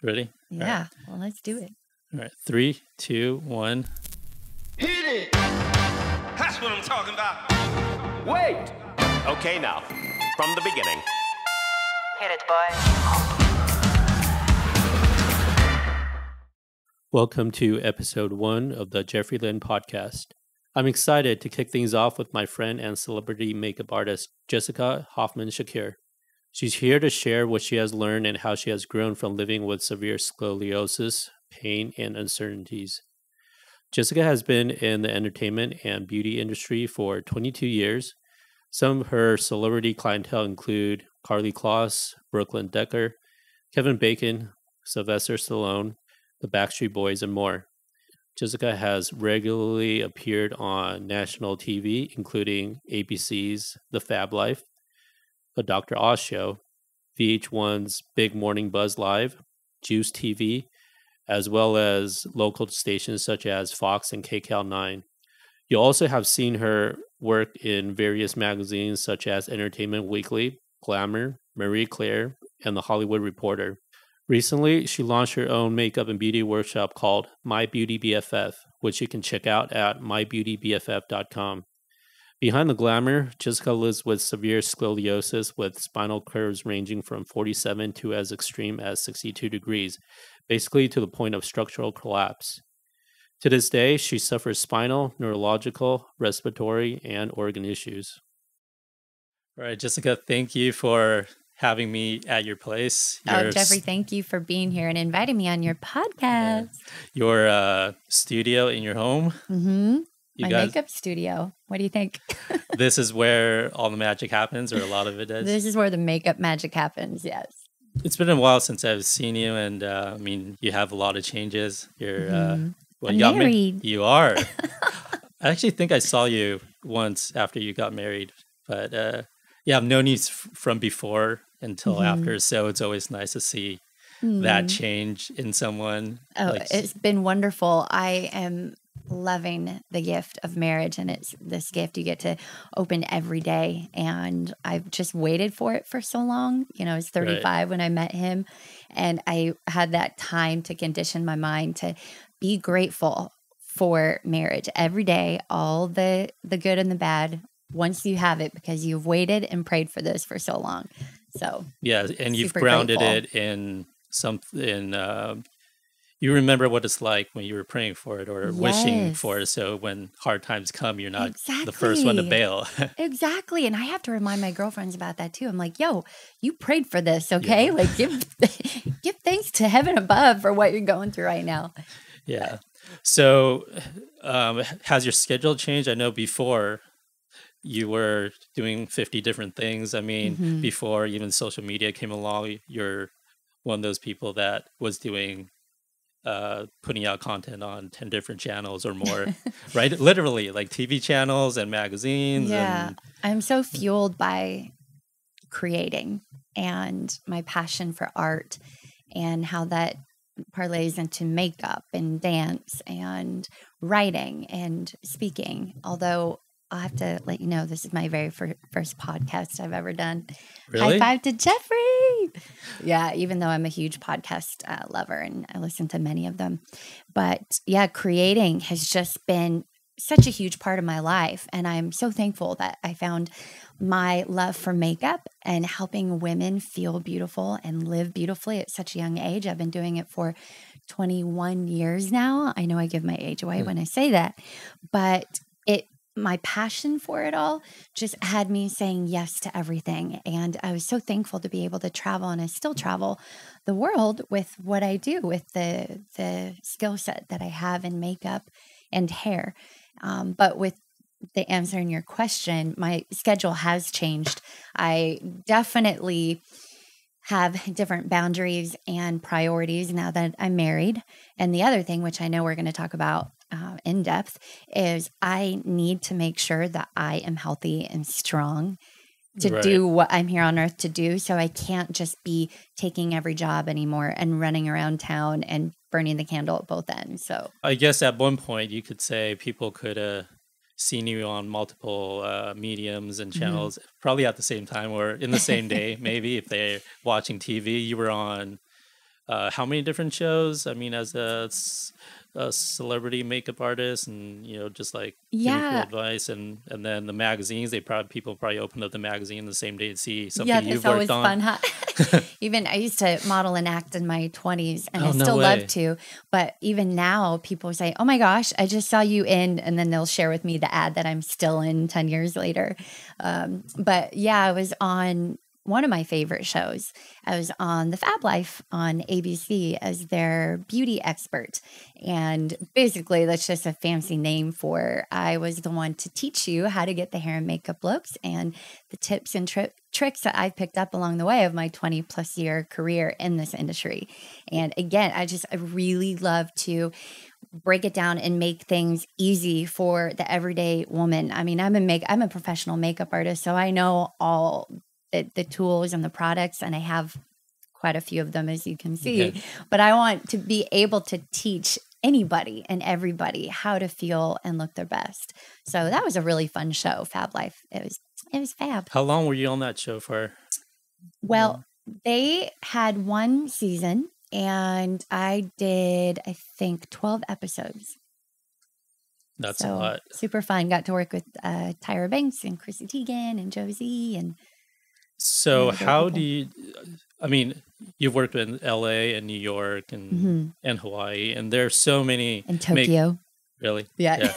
Ready? Yeah. Well, let's do it. All right. 3, 2, 1. Hit it! That's what I'm talking about. Wait! Okay, now, from the beginning. Hit it, boy. Welcome to episode 1 of the Jeffrey Lynn podcast. I'm excited to kick things off with my friend and celebrity makeup artist, Jessica Hoffman Shakir. She's here to share what she has learned and how she has grown from living with severe scoliosis, pain, and uncertainties. Jessica has been in the entertainment and beauty industry for 22 years. Some of her celebrity clientele include Karlie Kloss, Brooklyn Decker, Kevin Bacon, Sylvester Stallone, the Backstreet Boys, and more. Jessica has regularly appeared on national TV, including ABC's The Fab Life, The Dr. Oz Show, VH1's Big Morning Buzz Live, Juice TV, as well as local stations such as Fox and KCAL 9. You also have seen her work in various magazines such as Entertainment Weekly, Glamour, Marie Claire, and The Hollywood Reporter. Recently, she launched her own makeup and beauty workshop called My Beauty BFF, which you can check out at mybeautybff.com. Behind the glamour, Jessica lives with severe scoliosis with spinal curves ranging from 47 to as extreme as 62 degrees, basically to the point of structural collapse. To this day, she suffers spinal, neurological, respiratory, and organ issues. All right, Jessica, thank you for having me at your place. Jeffrey, thank you for being here and inviting me on your podcast. Your studio in your home. Mm-hmm. My makeup studio. What do you think? This is where all the magic happens, or a lot of it is? This is where the makeup magic happens, yes. It's been a while since I've seen you, and I mean, you have a lot of changes. You're I'm married. You are. I actually think I saw you once after you got married, but yeah, I've known you from before until after, so it's always nice to see that change in someone. Oh, it's been wonderful. I am loving the gift of marriage, and it's this gift you get to open every day, and I've just waited for it for so long. You know, I was 35 when I met him, and I had that time to condition my mind to be grateful for marriage every day, all the good and the bad, once you have it, because you've waited and prayed for this for so long. So yeah, and you've grounded it in something. You remember what it's like when you were praying for it or wishing for it. So when hard times come, you're not the first one to bail. Exactly. And I have to remind my girlfriends about that too. I'm like, yo, you prayed for this, okay? Yeah. Like give thanks to heaven above for what you're going through right now. Yeah. So has your schedule changed? I know before you were doing 50 different things. I mean, before even social media came along, you're one of those people that was doing putting out content on 10 different channels or more, right? Literally, like TV channels and magazines. Yeah, I'm so fueled by creating and my passion for art and how that parlays into makeup and dance and writing and speaking. Although I'll have to let you know, this is my very first podcast I've ever done. Really? High five to Jeffrey. Yeah, even though I'm a huge podcast lover and I listen to many of them. But yeah, creating has just been such a huge part of my life. And I'm so thankful that I found my love for makeup and helping women feel beautiful and live beautifully at such a young age. I've been doing it for 21 years now. I know I give my age away when I say that, but my passion for it all just had me saying yes to everything. And I was so thankful to be able to travel, and I still travel the world with what I do, with the skill set that I have in makeup and hair. But with the answer in your question, my schedule has changed. I definitely have different boundaries and priorities now that I'm married. And the other thing, which I know we're going to talk about in depth, is I need to make sure that I am healthy and strong to do what I'm here on earth to do. So I can't just be taking every job anymore and running around town and burning the candle at both ends. So I guess at one point you could say people could seen you on multiple mediums and channels, probably at the same time or in the same day. Maybe if they're watching TV, you were on how many different shows? I mean, as a celebrity makeup artist, and just like giving people Yeah. advice, and then the magazines. People probably open up the magazine the same day to see something Yeah, you've that's always worked on. fun, huh? Even I used to model and act in my 20s, and I Oh, no still way. love to. But even now, people say, "Oh my gosh, I just saw you in," and then they'll share with me the ad that I'm still in 10 years later. But yeah, I was on one of my favorite shows. I was on The Fab Life on ABC as their beauty expert. And basically, that's just a fancy name for I was the one to teach you how to get the hair and makeup looks and the tips and tricks that I've picked up along the way of my 20 plus year career in this industry. And again, I really love to break it down and make things easy for the everyday woman. I mean, I'm a professional makeup artist, so I know all the tools and the products, and I have quite a few of them, as you can see. Yeah. But I want to be able to teach anybody and everybody how to feel and look their best. So that was a really fun show, Fab Life. It was fab. How long were you on that show for? Well, they had one season, and I did, I think, 12 episodes. That's a lot. Super fun. Got to work with Tyra Banks and Chrissy Teigen and Josie and. So Yeah, how people. do you? I mean, you've worked in L.A. and New York and Hawaii, and there's so many. And Tokyo. Really? Yeah.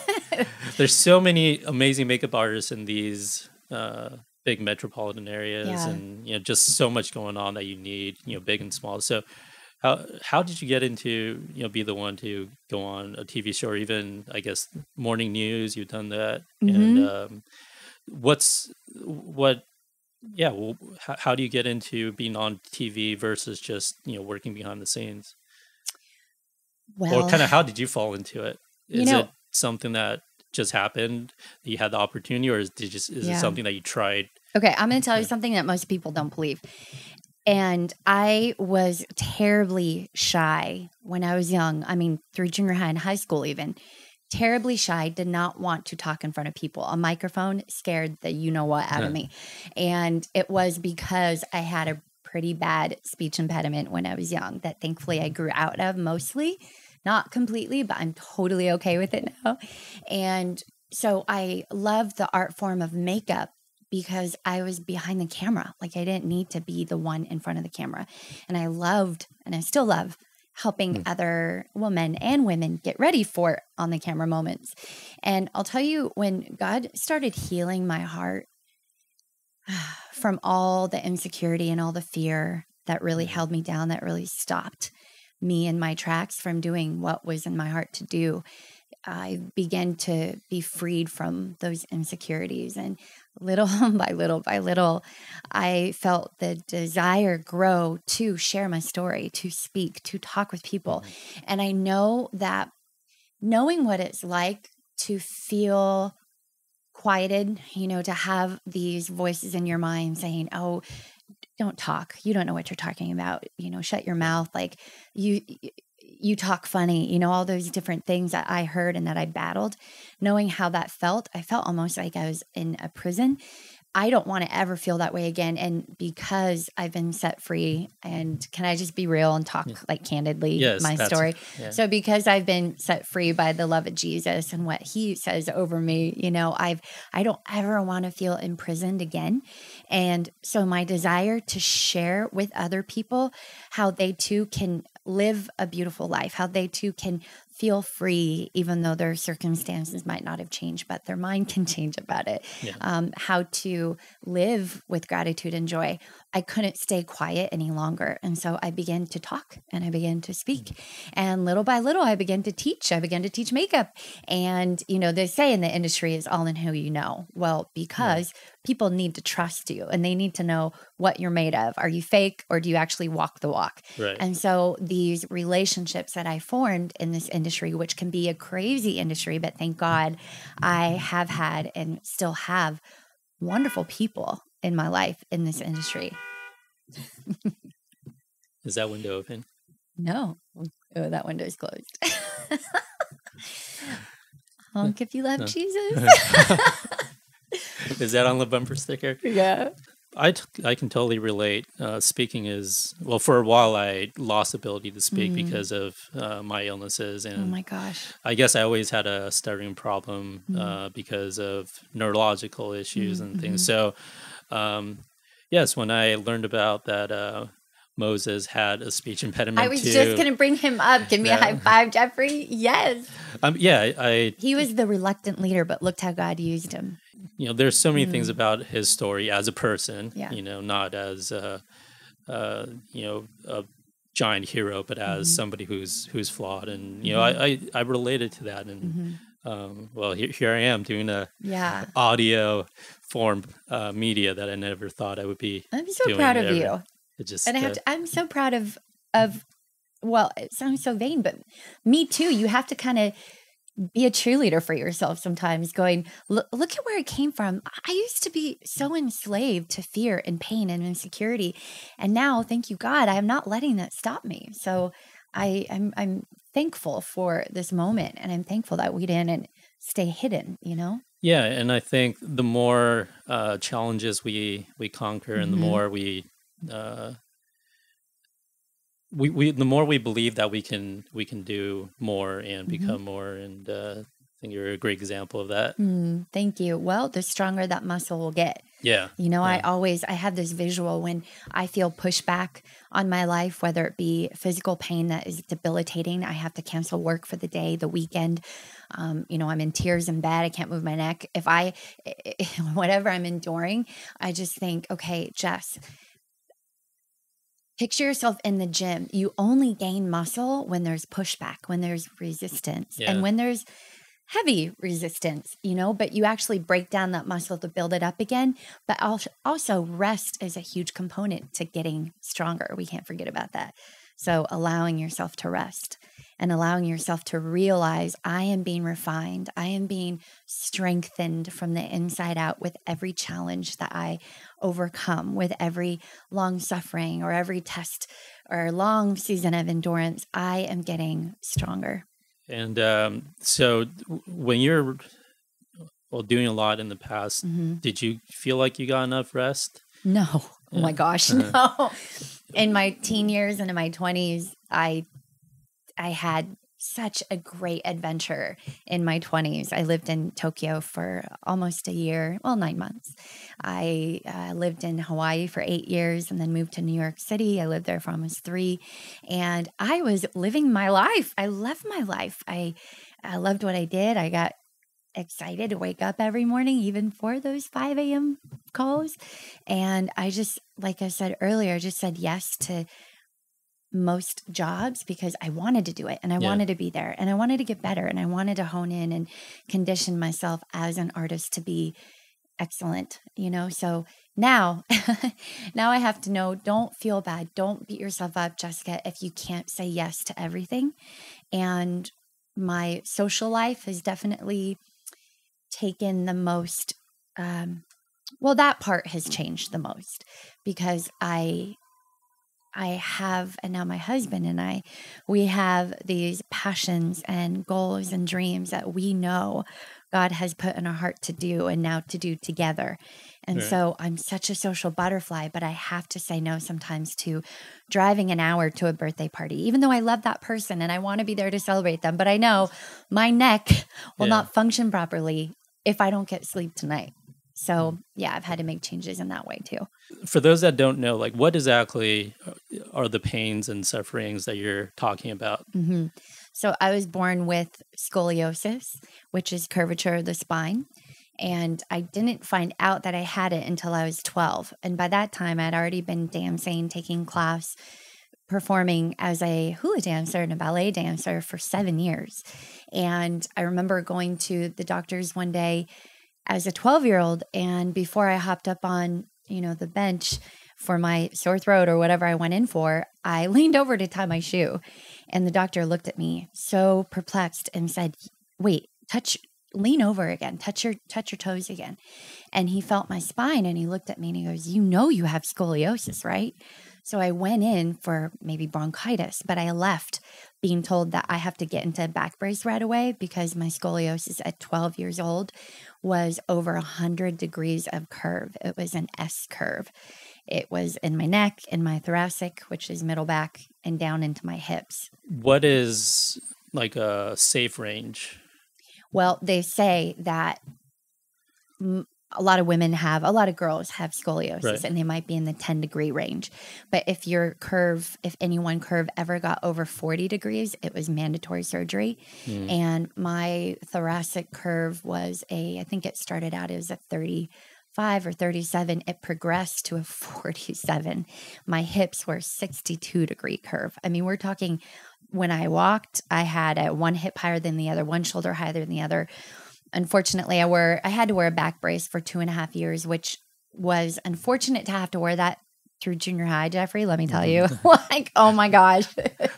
There's so many amazing makeup artists in these big metropolitan areas, Yeah. and just so much going on that you need, big and small. So how did you get into be the one to go on a TV show, or even I guess morning news? You've done that, and how do you get into being on TV versus just working behind the scenes? Well, Or kind of how did you fall into it? Is know- it something that just happened, that you had the opportunity, or is it something that you tried? okay, I'm going to tell you something that most people don't believe. And I was terribly shy when I was young. I mean, through junior high and high school even. Terribly shy, did not want to talk in front of people. A microphone scared the you-know-what out of me. And it was because I had a pretty bad speech impediment when I was young that thankfully I grew out of mostly. Not completely, but I'm totally okay with it now. And so I loved the art form of makeup because I was behind the camera. Like I didn't need to be the one in front of the camera. And I loved, and I still love, helping other women and women get ready for on the camera moments. And I'll tell you, when God started healing my heart from all the insecurity and all the fear that really held me down, that really stopped me in my tracks from doing what was in my heart to do, I began to be freed from those insecurities. And little by little, I felt the desire grow to share my story, to speak, to talk with people. And I know that knowing what it's like to feel quieted, to have these voices in your mind saying, "Oh, don't talk. You don't know what you're talking about. Shut your mouth. Like you talk funny," all those different things that I heard and that I battled. Knowing how that felt, I felt almost like I was in a prison. I don't want to ever feel that way again. And because I've been set free, and can I just be real and talk like candidly, Yes, my story? So because I've been set free by the love of Jesus and what he says over me, I don't ever want to feel imprisoned again. And so my desire to share with other people how they too can live a beautiful life, how they too can feel free, even though their circumstances might not have changed, but their mind can change about it. How to live with gratitude and joy. I couldn't stay quiet any longer. And so I began to talk and I began to speak. And little by little, I began to teach. I began to teach makeup. And, they say in the industry is all in who you know. Well, because people need to trust you and they need to know what you're made of. Are you fake or do you actually walk the walk? Right. And so these relationships that I formed in this industry, which can be a crazy industry, but thank God I have had and still have wonderful people in my life in this industry. Is that window open? No. Oh, that window is closed. Honk if you love Jesus. Is that on the bumper sticker? Yeah. I can totally relate. Speaking is, well, for a while I lost ability to speak because of my illnesses. And Oh my gosh. I guess I always had a stuttering problem because of neurological issues and things. So, yes, when I learned about that Moses had a speech impediment I was too. just going to bring him up. Give me a high five, Jeffrey. Yes. He was the reluctant leader, but looked how God used him. There's so many things about his story as a person, Yeah. not as a giant hero, but as somebody who's flawed. And, I related to that. And, well, here I am doing a audio form media that I never thought I would be. I'm so proud of you. It just, and I'm so proud of, well, it sounds so vain, but me too. You have to kind of be a cheerleader for yourself sometimes, going, look at where it came from. I used to be so enslaved to fear and pain and insecurity. And now, thank you, God, I am not letting that stop me. So I'm thankful for this moment. And I'm thankful that we didn't stay hidden, Yeah. And I think the more challenges we conquer and the more we the more we believe that we can do more and become more, and I think you're a great example of that. Thank you. Well, the stronger that muscle will get. Yeah. I have this visual when I feel pushback on my life, whether it be physical pain that is debilitating. I have to cancel work for the day, the weekend. I'm in tears in bed. I can't move my neck. Whatever I'm enduring, I just think, okay, Jess, picture yourself in the gym. You only gain muscle when there's pushback, when there's resistance, and when there's heavy resistance, but you actually break down that muscle to build it up again. But also rest is a huge component to getting stronger. We can't forget about that. So allowing yourself to rest and allowing yourself to realize I am being refined. I am being strengthened from the inside out with every challenge that I overcome, with every long suffering or every test or long season of endurance. I am getting stronger. And so when you're doing a lot in the past, did you feel like you got enough rest? No. Oh my gosh, no. In my teen years and in my 20s, I had such a great adventure in my 20s. I lived in Tokyo for almost a year, 9 months. I lived in Hawaii for 8 years and then moved to New York City. I lived there for almost 3. And I was living my life. I loved my life. I loved what I did. I got excited to wake up every morning, even for those 5 a.m. calls. And I just, like I said earlier, just said yes to most jobs because I wanted to do it and I wanted to be there and I wanted to get better and I wanted to hone in and condition myself as an artist to be excellent, So now, I have to know, don't feel bad. Don't beat yourself up, Jessica, if you can't say yes to everything. And my social life has definitely taken the most, that part has changed the most because I have, and now my husband and we have these passions and goals and dreams that we know God has put in our heart to do and now to do together. And so I'm such a social butterfly, but I have to say no sometimes to driving an hour to a birthday party, even though I love that person and I want to be there to celebrate them. But I know my neck will not function properly if I don't get sleep tonight. So I've had to make changes in that way too. For those that don't know, like what exactly are the pains and sufferings that you're talking about? So I was born with scoliosis, which is curvature of the spine. And I didn't find out that I had it until I was 12. And by that time, I'd already been dancing, taking class, performing as a hula dancer and a ballet dancer for 7 years. And I remember going to the doctors one day as a 12-year-old, and before I hopped up on, the bench for my sore throat or whatever I went in for, I leaned over to tie my shoe. And the doctor looked at me so perplexed and said, wait, lean over again, touch your toes again. And he felt my spine and he looked at me and he goes, you have scoliosis, right? So I went in for maybe bronchitis, but I left being told that I have to get into a back brace right away because my scoliosis at 12 years old was over 100 degrees of curve. It was an S curve. It was in my neck, in my thoracic, which is middle back, and down into my hips. What is like a safe range? Well, they say that a lot of girls have scoliosis, right. and they might be in the 10-degree range. But if any one curve ever got over 40 degrees, it was mandatory surgery. And my thoracic curve was I think it started out as a 35 or 37. It progressed to a 47. My hips were 62-degree curve. I mean, we're talking when I walked, I had one hip higher than the other, one shoulder higher than the other. Unfortunately, I had to wear a back brace for 2.5 years, which was unfortunate to have to wear that through junior high, Jeffrey. Let me tell you, like, oh my gosh.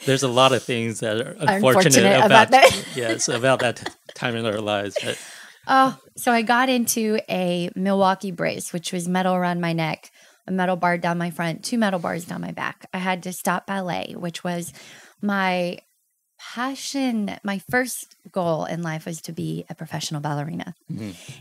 There's a lot of things that are unfortunate about that. Yes, about that time in our lives. But. So I got into a Milwaukee brace, which was metal around my neck, a metal bar down my front, 2 metal bars down my back. I had to stop ballet, which was my passion. My first goal in life was to be a professional ballerina.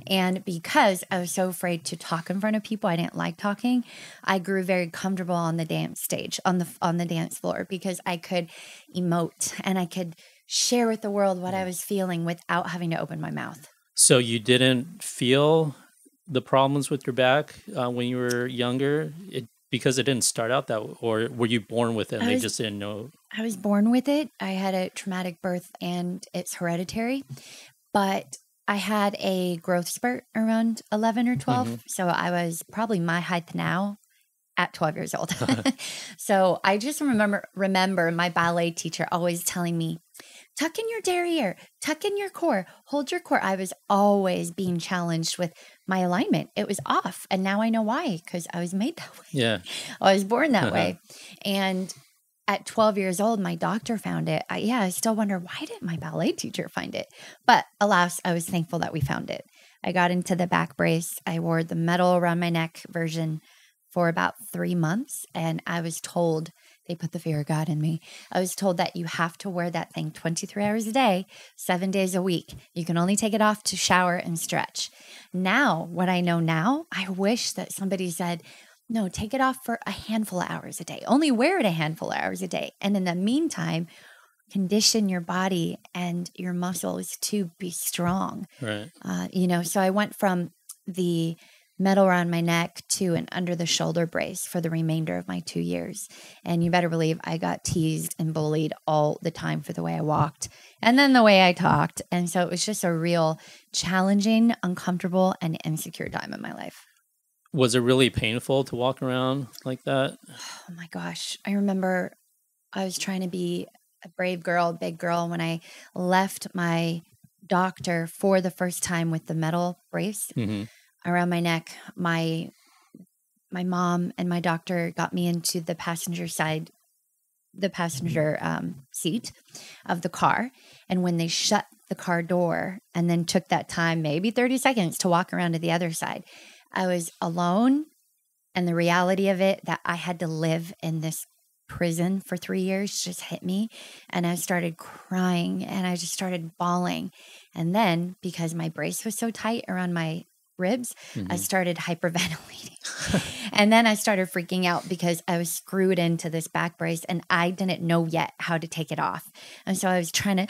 And because I was so afraid to talk in front of people, I didn't like talking, I grew very comfortable on the dance stage, on the dance floor, because I could emote and I could share with the world what I was feeling without having to open my mouth. So you didn't feel the problems with your back when you were younger? Because it didn't start out that way, or were you born with it and they just didn't know? I was born with it. I had a traumatic birth and it's hereditary, but I had a growth spurt around 11 or 12. So I was probably my height now at 12 years old. So I just remember my ballet teacher always telling me, tuck in your derriere, tuck in your core, hold your core. I was always being challenged with my alignment. It was off. And now I know why, because I was made that way. Yeah. I was born that way. And at 12 years old, my doctor found it. I still wonder, why didn't my ballet teacher find it? But alas, I was thankful that we found it. I got into the back brace. I wore the metal around my neck version for about 3 months. And I was told, they put the fear of God in me. I was told that you have to wear that thing 23 hours a day, 7 days a week. You can only take it off to shower and stretch. Now, what I know now, I wish that somebody said, no, take it off for a handful of hours a day. Only wear it a handful of hours a day. And in the meantime, condition your body and your muscles to be strong. Right. So I went from the metal around my neck to an under the shoulder brace for the remainder of my 2 years. And you better believe I got teased and bullied all the time for the way I walked and then the way I talked. And so it was just a real challenging, uncomfortable, and insecure time in my life. Was it really painful to walk around like that? Oh my gosh. I remember I was trying to be a brave girl, big girl, when I left my doctor for the first time with the metal brace around my neck. My mom and my doctor got me into the passenger seat of the car. And when they shut the car door and then took that time, maybe 30 seconds to walk around to the other side, I was alone. And the reality of it, that I had to live in this prison for 3 years, just hit me. And I started crying and I just started bawling. And then because my brace was so tight around my ribs, I started hyperventilating. And then I started freaking out because I was screwed into this back brace and I didn't know yet how to take it off. And so I was trying to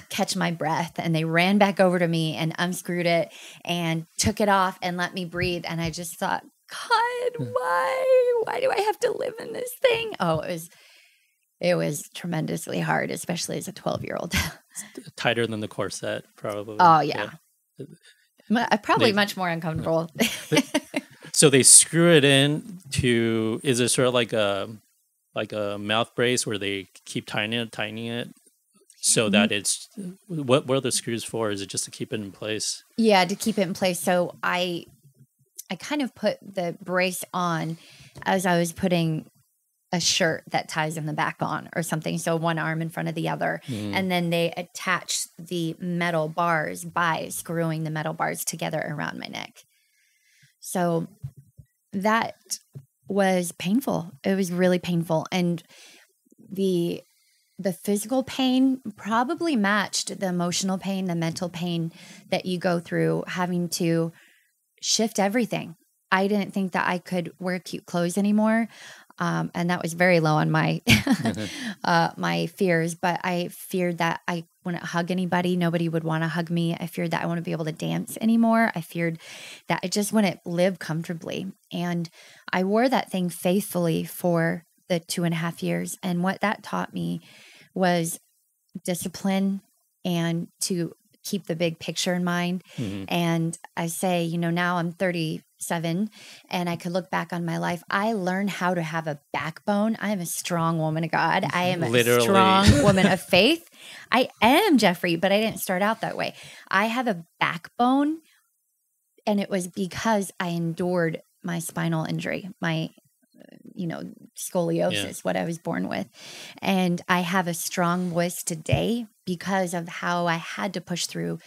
catch my breath, and they ran back over to me and unscrewed it and took it off and let me breathe. And I just thought, God, why do I have to live in this thing? Oh, it was tremendously hard, especially as a 12-year-old. Tighter than the corset, probably. Oh, yeah. Probably much more uncomfortable. So they screw it in to, is it sort of like a mouth brace where they keep tightening it so that it's, what are the screws for? Is it just to keep it in place? Yeah, to keep it in place. So I kind of put the brace on as I was putting a shirt that ties in the back on or something. So one arm in front of the other. And then they attach the metal bars by screwing the metal bars together around my neck. So that was painful. It was really painful. And the physical pain probably matched the emotional pain, the mental pain that you go through having to shift everything. I didn't think that I could wear cute clothes anymore. And that was very low on my my fears. But I feared that I wouldn't hug anybody. Nobody would want to hug me. I feared that I wouldn't be able to dance anymore. I feared that I just wouldn't live comfortably. And I wore that thing faithfully for the 2.5 years. And what that taught me was discipline and to keep the big picture in mind. And I say, now I'm 37 and I could look back on my life. I learned how to have a backbone. I am a strong woman of God. I am a strong woman of faith. I am, Jeffrey, but I didn't start out that way. I have a backbone, and it was because I endured my spinal injury, my scoliosis, what I was born with. And I have a strong voice today because of how I had to push through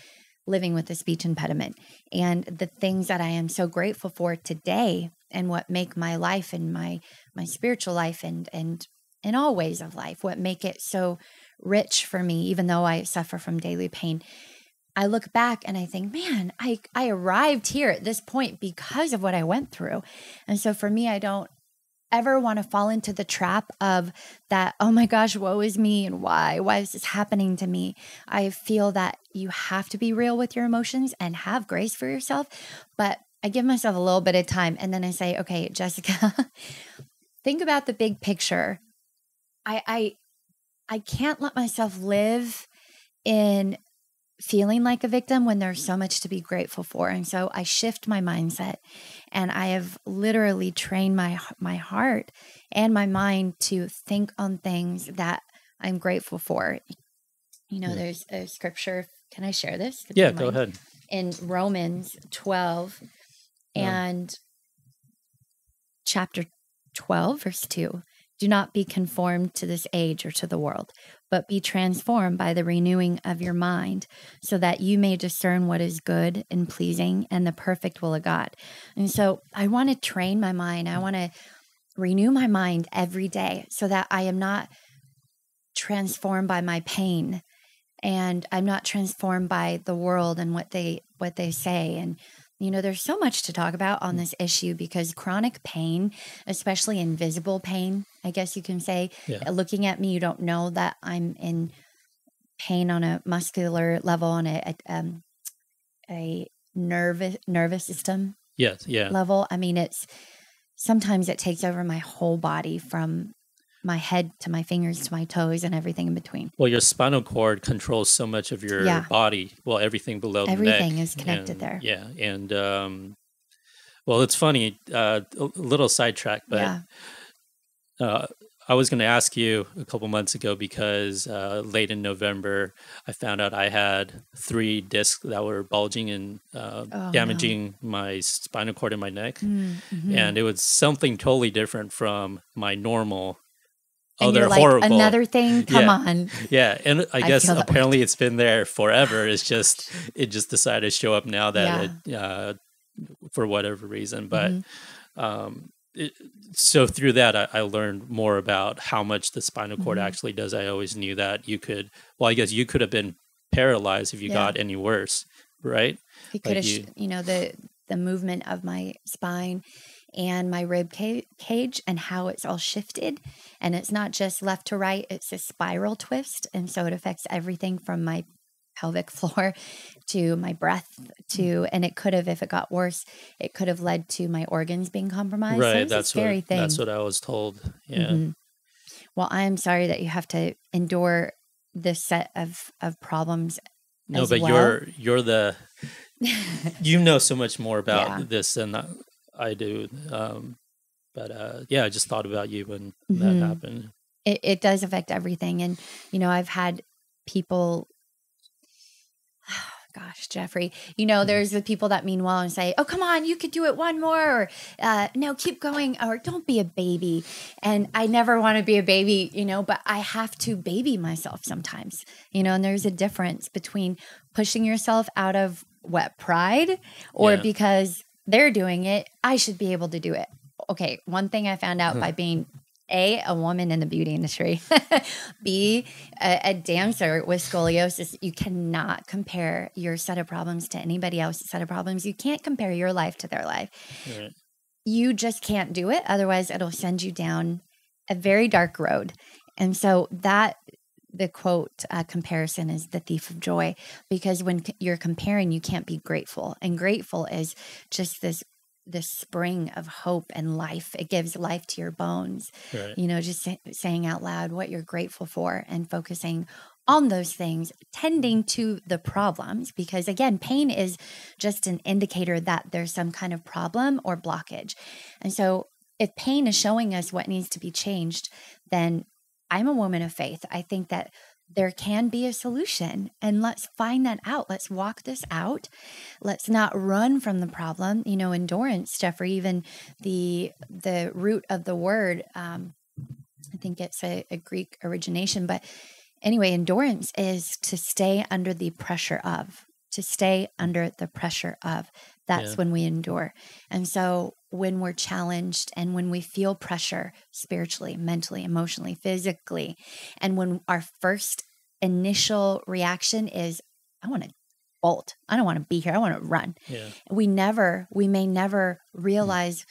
living with a speech impediment. And the things that I am so grateful for today and what make my life and my spiritual life and in all ways of life, what make it so rich for me, even though I suffer from daily pain. I look back and I think, man, I arrived here at this point because of what I went through. And so for me, I don't ever want to fall into the trap of that, oh my gosh, woe is me, and why is this happening to me? I feel that you have to be real with your emotions and have grace for yourself. But I give myself a little bit of time, and then I say, okay, Jessica, think about the big picture. I can't let myself live in feeling like a victim when there's so much to be grateful for. And so I shift my mindset, and I have literally trained my heart and my mind to think on things that I'm grateful for. There's a scripture. Can I share this? Yeah, go ahead. In Romans 12 and chapter 12, verse 2. Do not be conformed to this age or to the world, but be transformed by the renewing of your mind, so that you may discern what is good and pleasing and the perfect will of God. And so I want to train my mind. I want to renew my mind every day so that I am not transformed by my pain, and I'm not transformed by the world and what they say. And there's so much to talk about on this issue, because chronic pain, especially invisible pain, I guess you can say, looking at me, you don't know that I'm in pain on a muscular level, on a nervous system level. I mean, sometimes it takes over my whole body, from my head to my fingers to my toes and everything in between. Well, your spinal cord controls so much of your body. Well, everything below the neck. Everything is connected there. Yeah. And, well, it's funny, a little sidetrack, but I was going to ask you a couple months ago, because late in November, I found out I had 3 discs that were bulging and damaging my spinal cord in my neck. Mm-hmm. And it was something totally different from my normal. And you're like, horrible. Another thing? Come on. Yeah. And I guess apparently it's been there forever. It just decided to show up now that for whatever reason. But so through that, I learned more about how much the spinal cord actually does. I always knew that you could, I guess you could have been paralyzed if you got any worse, right? It could have, the movement of my spine and my rib cage and how it's all shifted. And it's not just left to right, it's a spiral twist. And so it affects everything from my pelvic floor to my breath and it could have, if it got worse, it could have led to my organs being compromised. Right. So that's what I was told. Yeah. Mm-hmm. Well, I'm sorry that you have to endure this set of problems. No, but you're the, so much more about this than I do. I just thought about you when that happened. It does affect everything. And, I've had people, gosh, Jeffrey, there's the people that mean well and say, oh, come on, you could do it one more, or no, keep going, or don't be a baby. And I never want to be a baby, but I have to baby myself sometimes, and there's a difference between pushing yourself out of pride, or because they're doing it, I should be able to do it. okay, one thing I found out by being a woman in the beauty industry, B, a dancer with scoliosis, you cannot compare your set of problems to anybody else's set of problems. You can't compare your life to their life. Right. You just can't do it. Otherwise, it'll send you down a very dark road. And so the quote comparison is the thief of joy, because when you're comparing, you can't be grateful. And grateful is just this spring of hope and life. It gives life to your bones. Right. Just saying out loud what you're grateful for and focusing on those things, tending to the problems, because again, pain is just an indicator that there's some kind of problem or blockage. And so if pain is showing us what needs to be changed, then I'm a woman of faith. I think that there can be a solution, and let's find that out. Let's walk this out. Let's not run from the problem. Endurance, Jeffrey, even the root of the word, I think it's a Greek origination, but anyway, endurance is to stay under the pressure of, That's when we endure. And so when we're challenged and when we feel pressure spiritually, mentally, emotionally, physically, and when our first initial reaction is, I want to bolt. I don't want to be here. I want to run. Yeah. We may never realize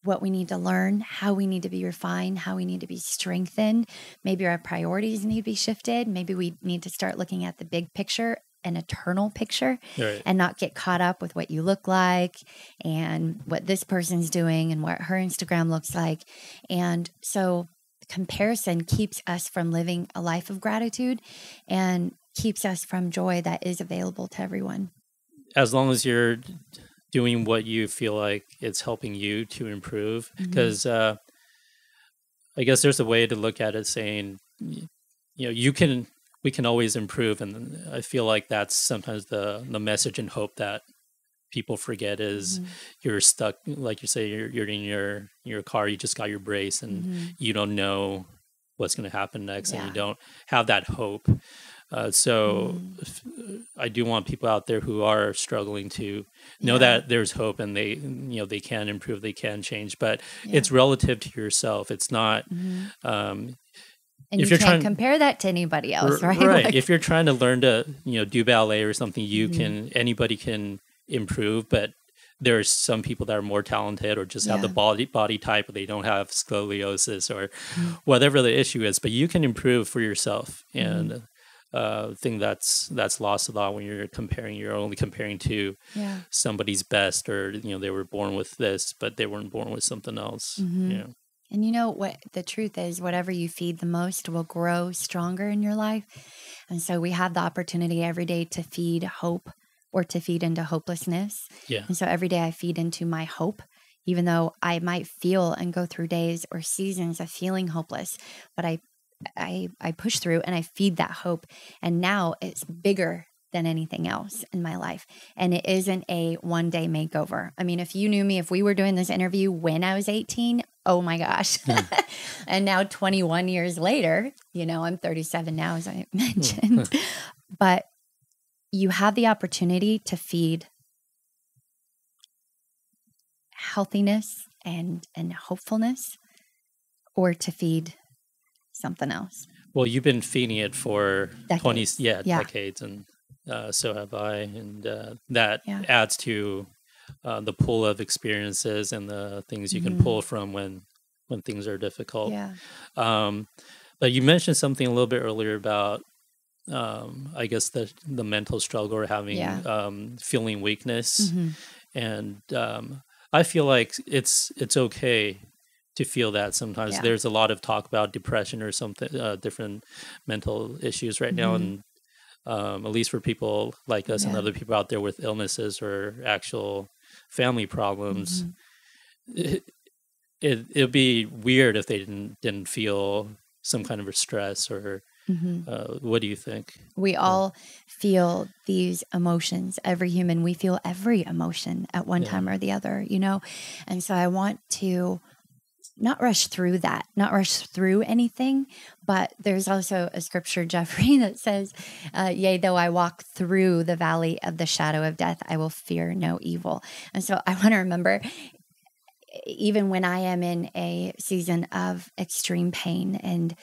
what we need to learn, how we need to be refined, how we need to be strengthened. Maybe our priorities need to be shifted. Maybe we need to start looking at the big picture, an eternal picture, Right. and not get caught up with what you look like and what this person's doing and what her Instagram looks like. And so comparison keeps us from living a life of gratitude and keeps us from joy that is available to everyone. As long as you're doing what you feel like it's helping you to improve, because I guess there's a way to look at it saying, we can always improve. And I feel like that's sometimes the message and hope that people forget is you're stuck. Like you say, you're in your car, you just got your brace and you don't know what's going to happen next, and you don't have that hope. So I do want people out there who are struggling to know that there's hope, and they can improve, they can change, but it's relative to yourself. It's not, And if you you're can't compare that to anybody else, right? Right. Like, If you're trying to learn to, do ballet or something, anybody can improve, but there's some people that are more talented or just have the body type, or they don't have scoliosis or whatever the issue is, but you can improve for yourself. And thing that's lost a lot when you're only comparing to somebody's best, or they were born with this but they weren't born with something else. And you know what the truth is, whatever you feed the most will grow stronger in your life. And so we have the opportunity every day to feed hope or to feed into hopelessness. And so every day I feed into my hope, even though I might feel and go through days or seasons of feeling hopeless, but I push through and I feed that hope. And now it's bigger than anything else in my life. And it isn't a one-day makeover. I mean, if you knew me, if we were doing this interview when I was 18, oh my gosh. And now 21 years later, I'm 37 now, as I mentioned. But you have the opportunity to feed healthiness and hopefulness, or to feed something else. Well, you've been feeding it for decades. Decades, and so have I, and that adds to the pool of experiences and the things you can pull from when things are difficult. But you mentioned something a little bit earlier about I guess the mental struggle, or having feeling weakness, and I feel like it's okay to feel that sometimes. There's a lot of talk about depression or something, different mental issues right now, and at least for people like us and other people out there with illnesses or actual family problems, it'd be weird if they didn't feel some kind of a stress or what do you think? We all feel these emotions. Every human, we feel every emotion at one time or the other, And so I want to not rush through that, not rush through anything. But there's also a scripture, Jeffrey, that says, yea, though I walk through the valley of the shadow of death, I will fear no evil. And so I want to remember, even when I am in a season of extreme pain and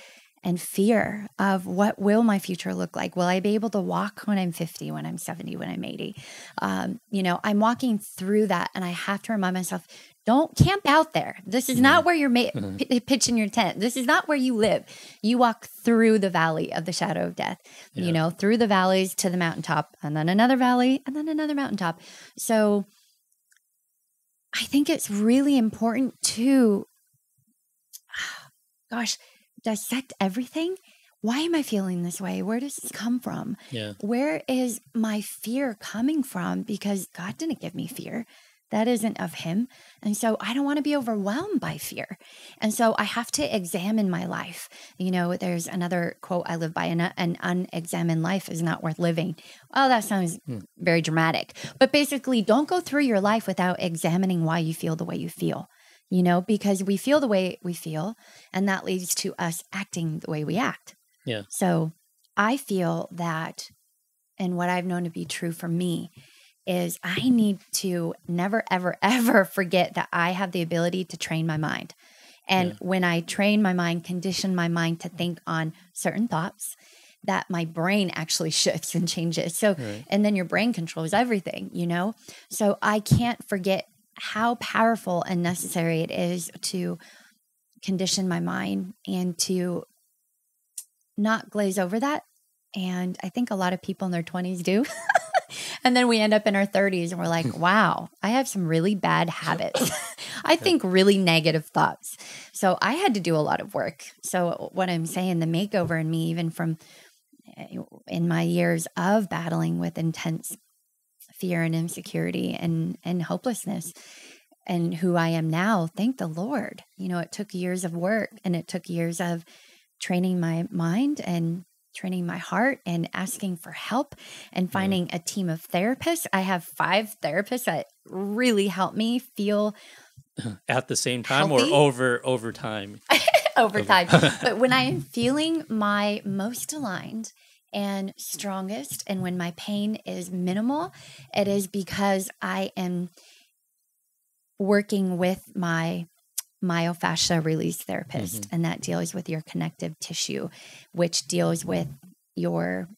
fear of what will my future look like? Will I be able to walk when I'm 50, when I'm 70, when I'm 80? I'm walking through that, and I have to remind myself, don't camp out there. This is not where you're pitching your tent. This is not where you live. You walk through the valley of the shadow of death, through the valleys to the mountaintop, and then another valley, and then another mountaintop. So I think it's really important to, dissect everything. Why am I feeling this way? Where does this come from? Yeah. Where is my fear coming from? Because God didn't give me fear. That isn't of him. And so I don't want to be overwhelmed by fear. And so I have to examine my life. There's another quote I live by, an unexamined life is not worth living. Well, that sounds very dramatic. But basically, don't go through your life without examining why you feel the way you feel. Because we feel the way we feel, and that leads to us acting the way we act. Yeah. So I feel that, and what I've known to be true for me, is I need to never, ever, ever forget that I have the ability to train my mind. And when I train my mind, condition my mind to think on certain thoughts, that my brain actually shifts and changes. So, and then your brain controls everything, So I can't forget how powerful and necessary it is to condition my mind and to not glaze over that. And I think a lot of people in their 20s do. And then we end up in our 30s and we're like, wow, I have some really bad habits. I think really negative thoughts. So I had to do a lot of work. So what I'm saying, the makeover in me, even from in my years of battling with intense fear and insecurity and hopelessness, and who I am now, thank the Lord. It took years of work, and it took years of training my mind and training my heart and asking for help and finding a team of therapists. I have 5 therapists that really help me feel at the same time healthy. Or over time. Over time. But when I am feeling my most aligned and strongest, and when my pain is minimal, it is because I am working with my myofascia release therapist, and that deals with your connective tissue, which deals with your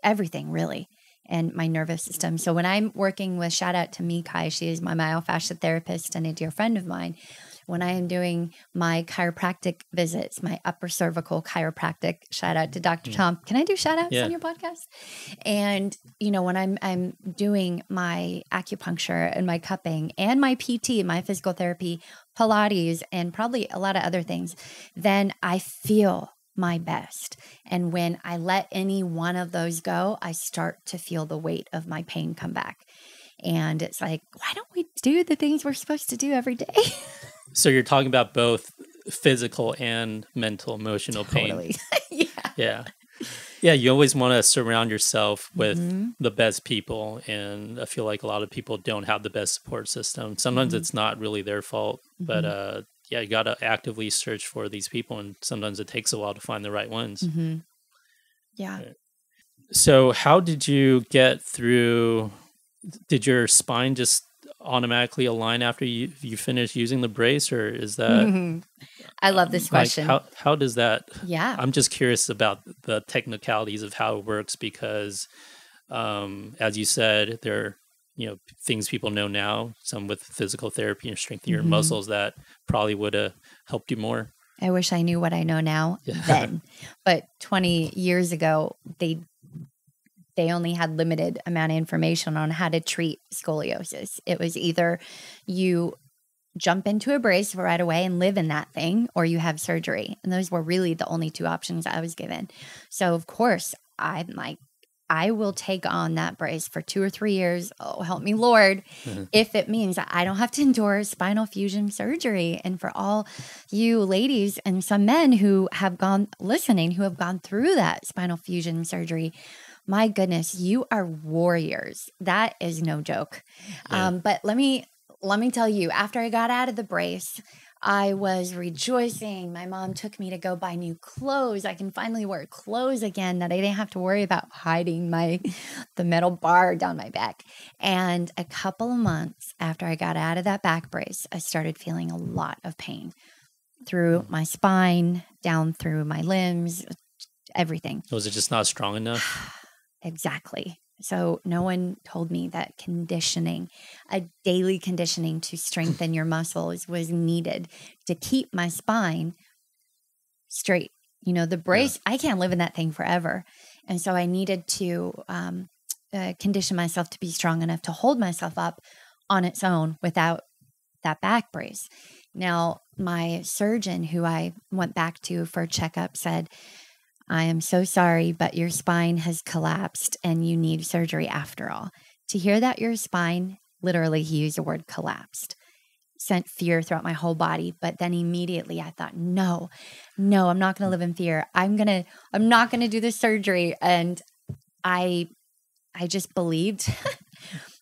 everything really, and my nervous system. So when I'm working with, shout out to Mikai, she is my myofascia therapist and a dear friend of mine. When I am doing my chiropractic visits, my upper cervical chiropractic, shout out to Dr. Tom. Can I do shout outs on your podcast? And, when I'm doing my acupuncture and my cupping and my PT, my physical therapy, Pilates, and probably a lot of other things, then I feel my best. And when I let any one of those go, I start to feel the weight of my pain come back. And it's like, why don't we do the things we're supposed to do every day? So you're talking about both physical and mental, emotional pain. Yeah. Yeah, you always want to surround yourself with the best people. And I feel like a lot of people don't have the best support system. Sometimes it's not really their fault. But you got to actively search for these people. And sometimes it takes a while to find the right ones. Yeah. So how did you get through? Did your spine just automatically align after you finish using the brace, or is that I love this question. How does that? Yeah, I'm just curious about the technicalities of how it works, because as you said, there are things people know now, some with physical therapy and strengthening your muscles, that probably would have helped you more. I wish I knew what I know now then, but 20 years ago they only had limited amount of information on how to treat scoliosis. It was either you jump into a brace right away and live in that thing, or you have surgery. And those were really the only 2 options I was given. So of course, I'm like, I will take on that brace for 2 or 3 years. Oh, help me, Lord. If it means that I don't have to endure spinal fusion surgery. And for all you ladies and some men who have gone through that spinal fusion surgery, my goodness, you are warriors. That is no joke. But let me tell you, after I got out of the brace, I was rejoicing. My mom took me to go buy new clothes. I can finally wear clothes again that I didn't have to worry about hiding the metal bar down my back. And a couple of months after I got out of that back brace, I started feeling a lot of pain through my spine, down through my limbs, everything. Was it just not strong enough? Exactly. So no one told me that a daily conditioning to strengthen your muscles was needed to keep my spine straight. The brace, I can't live in that thing forever. And so I needed to condition myself to be strong enough to hold myself up on its own without that back brace. Now, my surgeon, who I went back to for a checkup, said, I am so sorry, but your spine has collapsed and you need surgery after all. To hear that your spine, literally he used the word collapsed, sent fear throughout my whole body. But then immediately I thought, no, I'm not going to live in fear. I'm not going to do the surgery. And I just believed,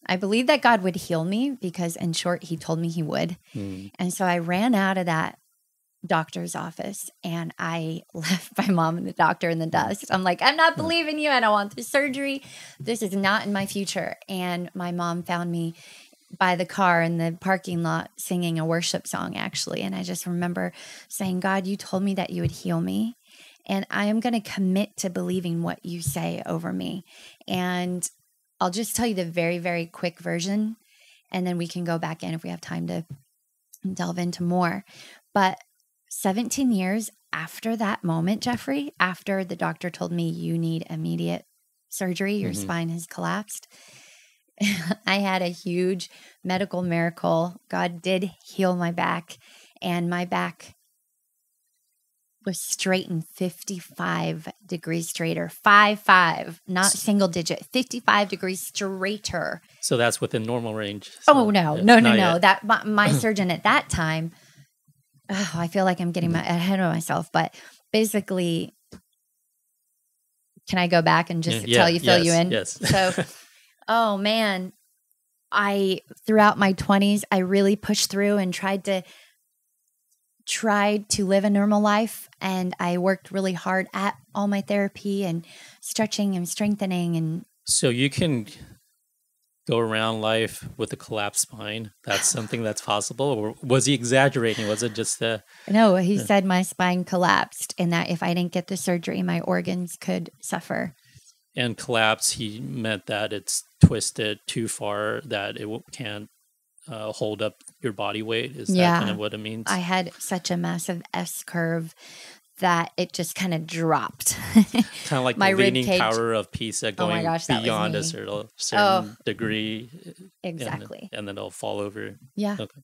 I believed that God would heal me because in short, he told me he would. And so I ran out of that doctor's office and I left my mom and the doctor in the dust. I'm like, I'm not believing you. I don't want this surgery. This is not in my future. And my mom found me by the car in the parking lot singing a worship song, actually. And I just remember saying, God, you told me that you would heal me. And I am going to commit to believing what you say over me. And I'll just tell you the very, very quick version. And then we can go back in if we have time to delve into more. But 17 years after that moment, Jeffrey, after the doctor told me you need immediate surgery, your spine has collapsed, I had a huge medical miracle. God did heal my back, and my back was straightened 55 degrees straighter. 5, not single digit, 55 degrees straighter. So that's within normal range. So, no. That my surgeon at that time, I feel like I'm getting ahead of myself, but basically, can I go back and just fill you in? Yes. So, oh man, throughout my 20s, I really pushed through and tried to live a normal life. And I worked really hard at all my therapy and stretching and strengthening. And so you can go around life with a collapsed spine. That's something that's possible. Or was he exaggerating? Was it just No, he said my spine collapsed and that if I didn't get the surgery, my organs could suffer. And collapse, he meant that it's twisted too far that it can't hold up your body weight. Is that kind of what it means? I had such a massive S curve that it just kind of dropped. Kind of like my the leaning rib cage. tower of Pisa going beyond a certain degree. Exactly. And then it'll fall over. Yeah. Okay.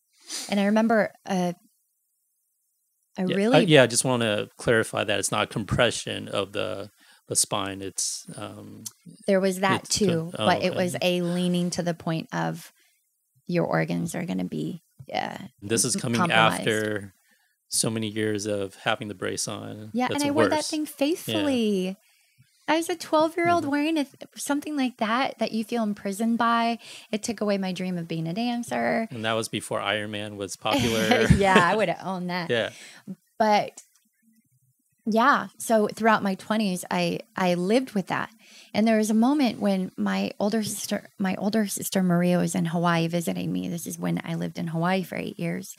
And I remember I just want to clarify that it's not compression of the spine. It's there was that too, but it was a leaning to the point of your organs are going to be this is coming after so many years of having the brace on. Yeah, and I wore that thing faithfully. Yeah. I was a 12-year-old wearing something like that you feel imprisoned by. It took away my dream of being a dancer. And that was before Iron Man was popular. Yeah, I would have owned that. Yeah. But yeah, so throughout my 20s, I lived with that. And there was a moment when my older sister Maria was in Hawaii visiting me. This is when I lived in Hawaii for 8 years.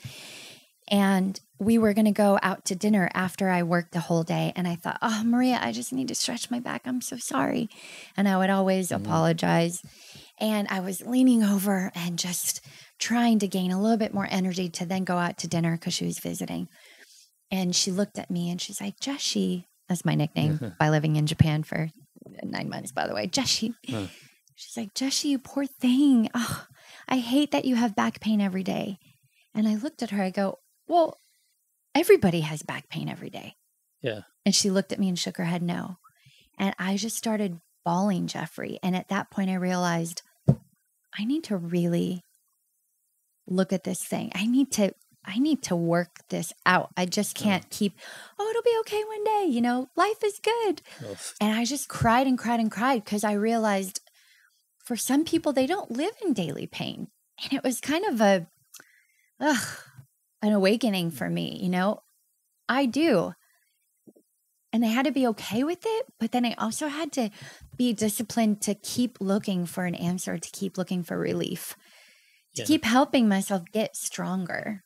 And we were going to go out to dinner after I worked the whole day. And I thought, oh, Maria, I just need to stretch my back. I'm so sorry. And I would always apologize. And I was leaning over and just trying to gain a little bit more energy to then go out to dinner because she was visiting. And she looked at me and she's like, Jessie, that's my nickname by living in Japan for 9 months, by the way. Jessie. She's like, Jessie, you poor thing. Oh, I hate that you have back pain every day. And I looked at her, I go, well, everybody has back pain every day. Yeah. And she looked at me and shook her head no. And I just started bawling, Jeffrey. And at that point I realized I need to really look at this thing. I need to work this out. I just can't keep, it'll be okay one day. Life is good. And I just cried and cried and cried because I realized for some people, they don't live in daily pain. And it was kind of an awakening for me, you know? I do. And I had to be okay with it, but then I also had to be disciplined to keep looking for an answer, to keep looking for relief, to keep helping myself get stronger.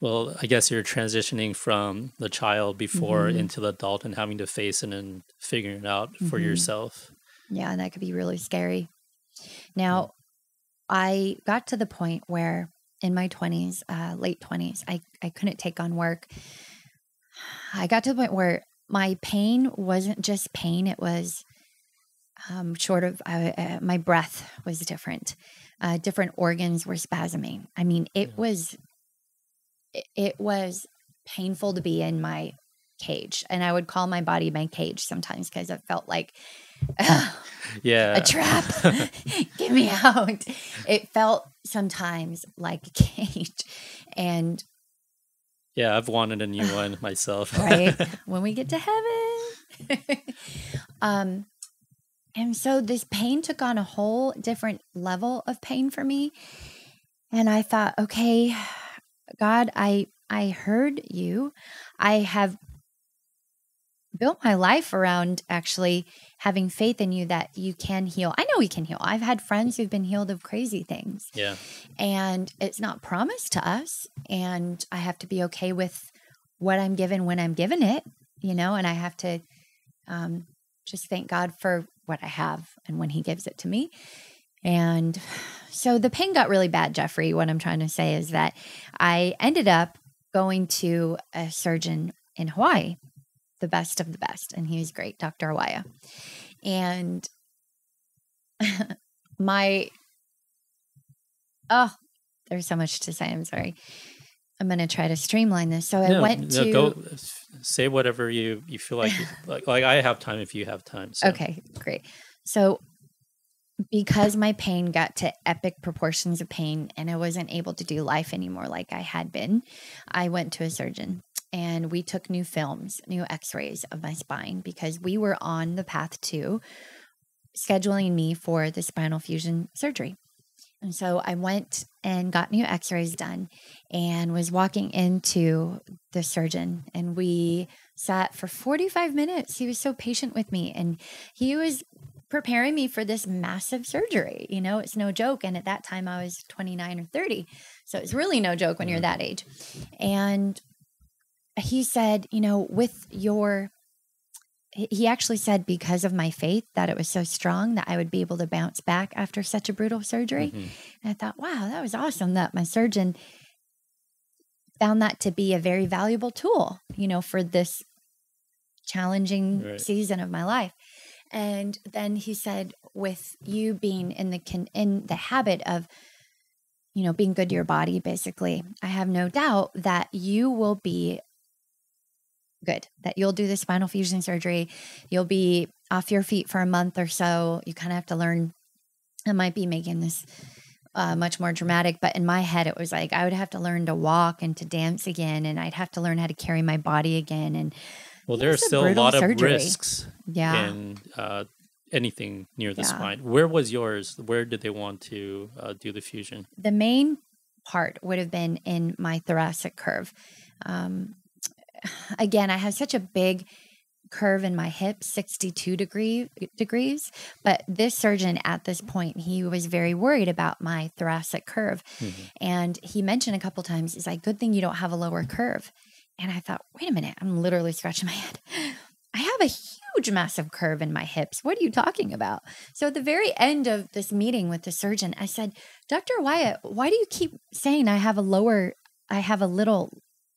Well, I guess you're transitioning from the child before into the adult and having to face it and figuring it out for yourself. Yeah, and that could be really scary. Now, I got to the point where in my 20s, late 20s, I couldn't take on work. I got to the point where my pain wasn't just pain. It was my breath was different. Different organs were spasming. I mean, it was painful to be in my cage. And I would call my body my cage sometimes because it felt like a trap. Get me out. It felt sometimes like a cage. And yeah, I've wanted a new one myself. Right. When we get to heaven. And so this pain took on a whole different level of pain for me. And I thought, okay, God, I heard you. I have built my life around actually having faith in you that you can heal. I know we can heal. I've had friends who've been healed of crazy things. Yeah. And it's not promised to us. And I have to be okay with what I'm given when I'm given it, you know, and I have to just thank God for what I have and when he gives it to me. And so the pain got really bad, Jeffrey. What I'm trying to say is that I ended up going to a surgeon in Hawaii, the best of the best. And he was great, Dr. Awaya. And there's so much to say. I'm sorry. I'm going to try to streamline this. So I went to... Go say whatever you feel like. like I have time if you have time. So. Okay, great. So because my pain got to epic proportions of pain and I wasn't able to do life anymore like I had been, I went to a surgeon and we took new films, new x-rays of my spine because we were on the path to scheduling me for the spinal fusion surgery. And so I went and got new x-rays done and was walking into the surgeon and we sat for 45 minutes. He was so patient with me and he was preparing me for this massive surgery. You know, it's no joke. And at that time I was 29 or 30. So it's really no joke when you're that age. And he said, you know, he actually said because of my faith that it was so strong that I would be able to bounce back after such a brutal surgery. And I thought, wow, that was awesome that my surgeon found that to be a very valuable tool, you know, for this challenging season of my life. And then he said, with you being in the habit of, you know, being good to your body, basically, I have no doubt that you will be good, that you'll do the spinal fusion surgery. You'll be off your feet for a month or so. You kind of have to learn. I might be making this much more dramatic, but in my head, it was like I would have to learn to walk and to dance again, and I'd have to learn how to carry my body again. And well, there's still a lot of risks in anything near the spine. Where was yours? Where did they want to do the fusion? The main part would have been in my thoracic curve. Again, I have such a big curve in my hips, 62 degrees. But this surgeon at this point, he was very worried about my thoracic curve. And he mentioned a couple times, he's like, good thing you don't have a lower curve. And I thought, wait a minute, I'm literally scratching my head. I have a huge, massive curve in my hips. What are you talking about? So at the very end of this meeting with the surgeon, I said, Dr. Wyatt, why do you keep saying I have a little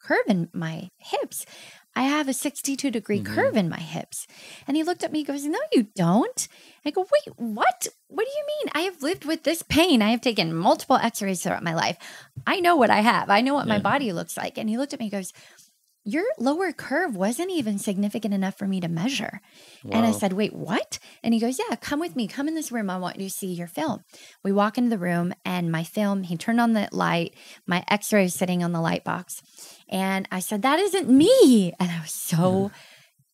curve in my hips? I have a 62-degree curve in my hips. And he looked at me and goes, no, you don't. I go, wait, what? What do you mean? I have lived with this pain. I have taken multiple x-rays throughout my life. I know what I have. I know what my body looks like. And he looked at me and goes, your lower curve wasn't even significant enough for me to measure. Wow. And I said, wait, what? And he goes, yeah, come with me. Come in this room. I want you to see your film. We walk into the room and my film, he turned on the light. My x-ray is sitting on the light box. And I said, that isn't me. And I was so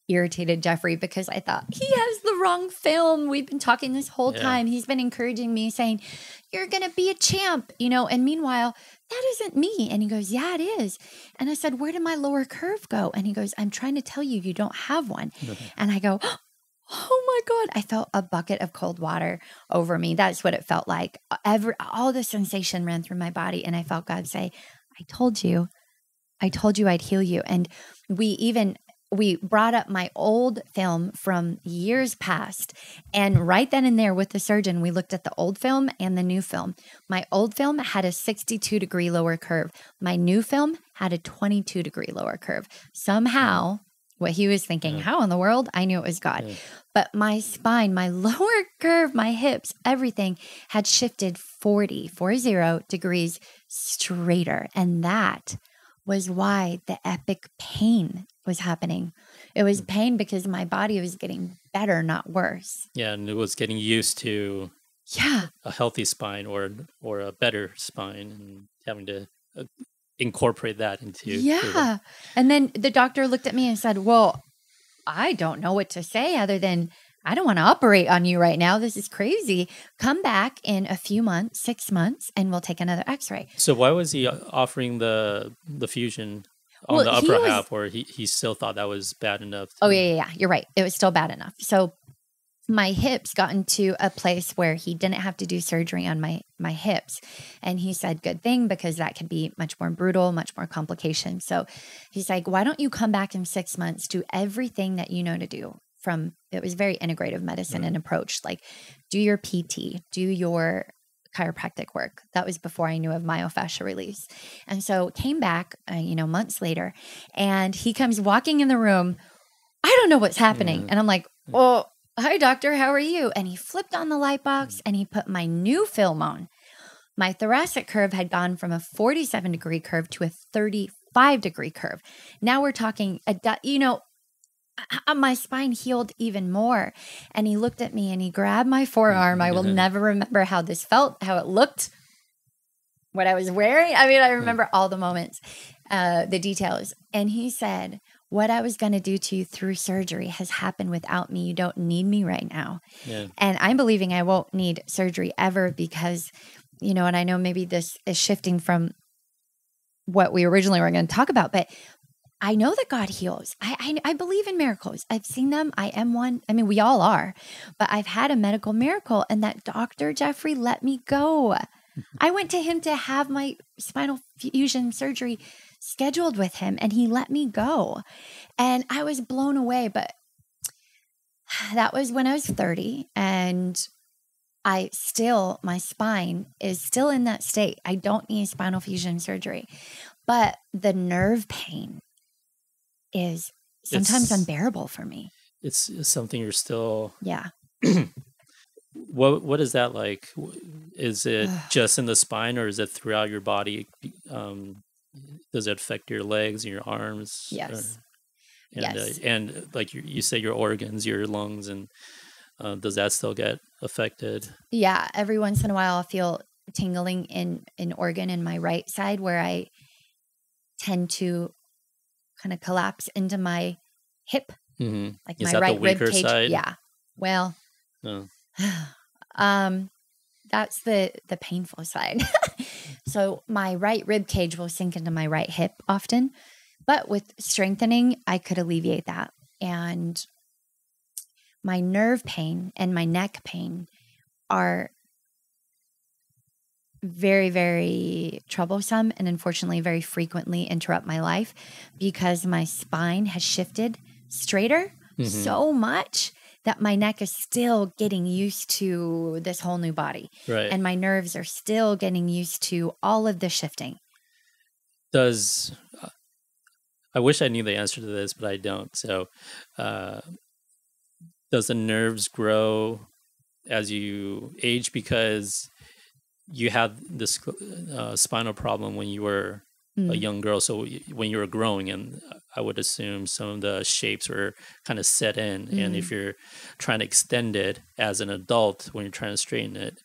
irritated Jeffrey because I thought he has the wrong film. We've been talking this whole time. He's been encouraging me saying, you're going to be a champ, and meanwhile, that isn't me. And he goes, yeah, it is. And I said, where did my lower curve go? And he goes, I'm trying to tell you, you don't have one. And I go, oh my God, I felt a bucket of cold water over me. That's what it felt like. All the sensation ran through my body. And I felt God say, I told you I'd heal you. And we brought up my old film from years past. And right then and there with the surgeon, we looked at the old film and the new film. My old film had a 62-degree lower curve. My new film had a 22-degree lower curve. Somehow, what he was thinking, how in the world? I knew it was God. But my spine, my lower curve, my hips, everything had shifted 40 degrees straighter. And that was why the epic pain was happening. It was pain because my body was getting better, not worse. Yeah, and it was getting used to a healthy spine or a better spine, and having to incorporate that into And then the doctor looked at me and said, well, I don't know what to say other than I don't want to operate on you right now. This is crazy. Come back in a few months, 6 months, and we'll take another x-ray. So why was he offering the fusion on the upper half, or he still thought that was bad enough? Yeah. You're right. It was still bad enough. So my hips got into a place where he didn't have to do surgery on my hips. And he said, good thing, because that could be much more brutal, much more complications. So he's like, why don't you come back in 6 months, do everything that you know to do. It was very integrative medicine and approach, like do your PT, do your chiropractic work. That was before I knew of myofascial release. And so came back, months later, and he comes walking in the room. I don't know what's happening. And I'm like, oh, hi doctor, how are you? And he flipped on the light box and he put my new film on. My thoracic curve had gone from a 47-degree curve to a 35-degree curve. Now we're talking, my spine healed even more. And he looked at me and he grabbed my forearm. I will never remember how this felt, how it looked, what I was wearing. I mean, I remember all the moments, the details. And he said, what I was going to do to you through surgery has happened without me. You don't need me right now. Yeah. And I'm believing I won't need surgery ever because, and I know maybe this is shifting from what we originally were going to talk about, but I know that God heals. I believe in miracles. I've seen them. I am one. I mean, we all are. But I've had a medical miracle, and that Dr. Jeffrey let me go. I went to him to have my spinal fusion surgery scheduled with him, and he let me go. And I was blown away. But that was when I was 30, and my spine is still in that state. I don't need spinal fusion surgery. But the nerve pain is sometimes unbearable for me. It's something you're still... Yeah. What is that like? Is it just in the spine, or is it throughout your body? Does it affect your legs and your arms? Yes. Yes. And like you say, your organs, your lungs, and does that still get affected? Yeah. Every once in a while, I'll feel tingling in an organ in my right side where I tend to kind of collapse into my hip, like is my that right the weaker rib cage. Side? Yeah. Well, that's the painful side. So my right rib cage will sink into my right hip often, but with strengthening, I could alleviate that. And my nerve pain and my neck pain are very, very troublesome, and unfortunately very frequently interrupt my life because my spine has shifted straighter so much that my neck is still getting used to this whole new body. Right. And my nerves are still getting used to all of the shifting. I wish I knew the answer to this, but I don't. So does the nerves grow as you age because you had this spinal problem when you were a young girl? So when you were growing, and I would assume some of the shapes were kind of set in. And if you're trying to extend it as an adult, when you're trying to straighten it,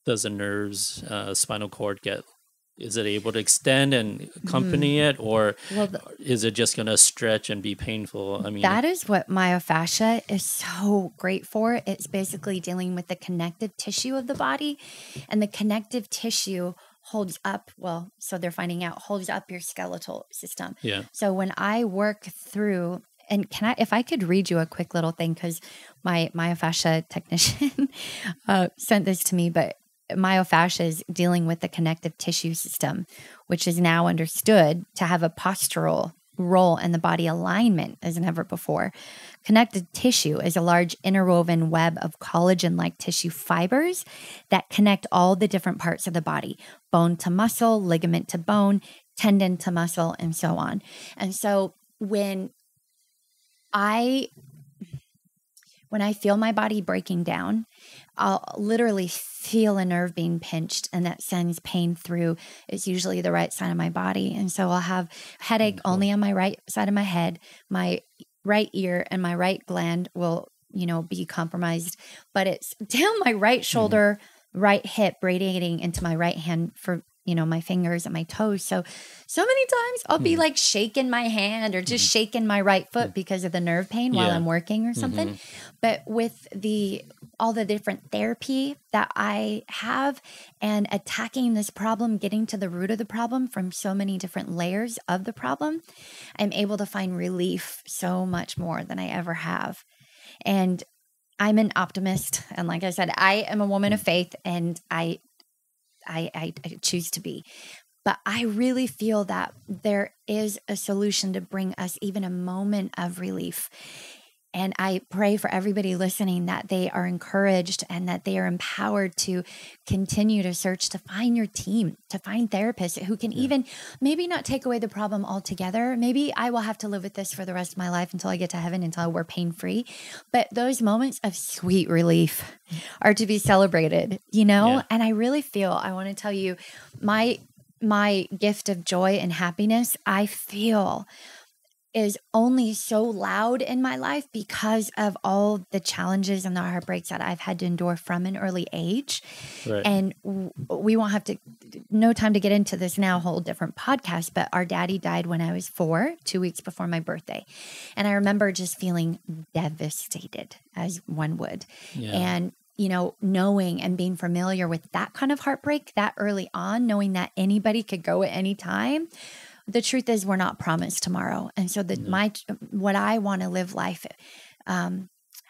does the nerves, spinal cord get is it able to extend and accompany it, or is it just going to stretch and be painful? I mean, that is what myofascia is so great for. It's basically dealing with the connective tissue of the body, and the connective tissue holds up, so they're finding out, holds up your skeletal system. Yeah. So when I work through, and if I could read you a quick little thing, because my myofascia technician sent this to me, but myofascia is dealing with the connective tissue system, which is now understood to have a postural role in the body alignment as never before. Connective tissue is a large interwoven web of collagen-like tissue fibers that connect all the different parts of the body, bone to muscle, ligament to bone, tendon to muscle, and so on. And so when I feel my body breaking down, I'll literally feel a nerve being pinched, and that sends pain through. It's usually the right side of my body. And so I'll have headache only on my right side of my head. My right ear and my right gland will, be compromised, but it's down my right shoulder, right hip, radiating into my right hand for my fingers and my toes. So many times I'll be like shaking my hand or just shaking my right foot because of the nerve pain while I'm working or something. But with all the different therapy that I have and attacking this problem, getting to the root of the problem from so many different layers of the problem, I'm able to find relief so much more than I ever have. And I'm an optimist. And like I said, I am a woman of faith, and I choose to be. But I really feel that there is a solution to bring us even a moment of relief. And I pray for everybody listening that they are encouraged and that they are empowered to continue to search, to find your team, to find therapists who can even maybe not take away the problem altogether. Maybe I will have to live with this for the rest of my life until I get to heaven, until we're pain-free. But those moments of sweet relief are to be celebrated, And I really feel, I want to tell you, my gift of joy and happiness, I feel is only so loud in my life because of all the challenges and the heartbreaks that I've had to endure from an early age. Right. And we won't have no time to get into this now, a whole different podcast, but our daddy died when I was 4, 2 weeks before my birthday. And I remember just feeling devastated, as one would. Yeah. And knowing and being familiar with that kind of heartbreak that early on, knowing that anybody could go at any time. The truth is, we're not promised tomorrow. And so what I want to live life, how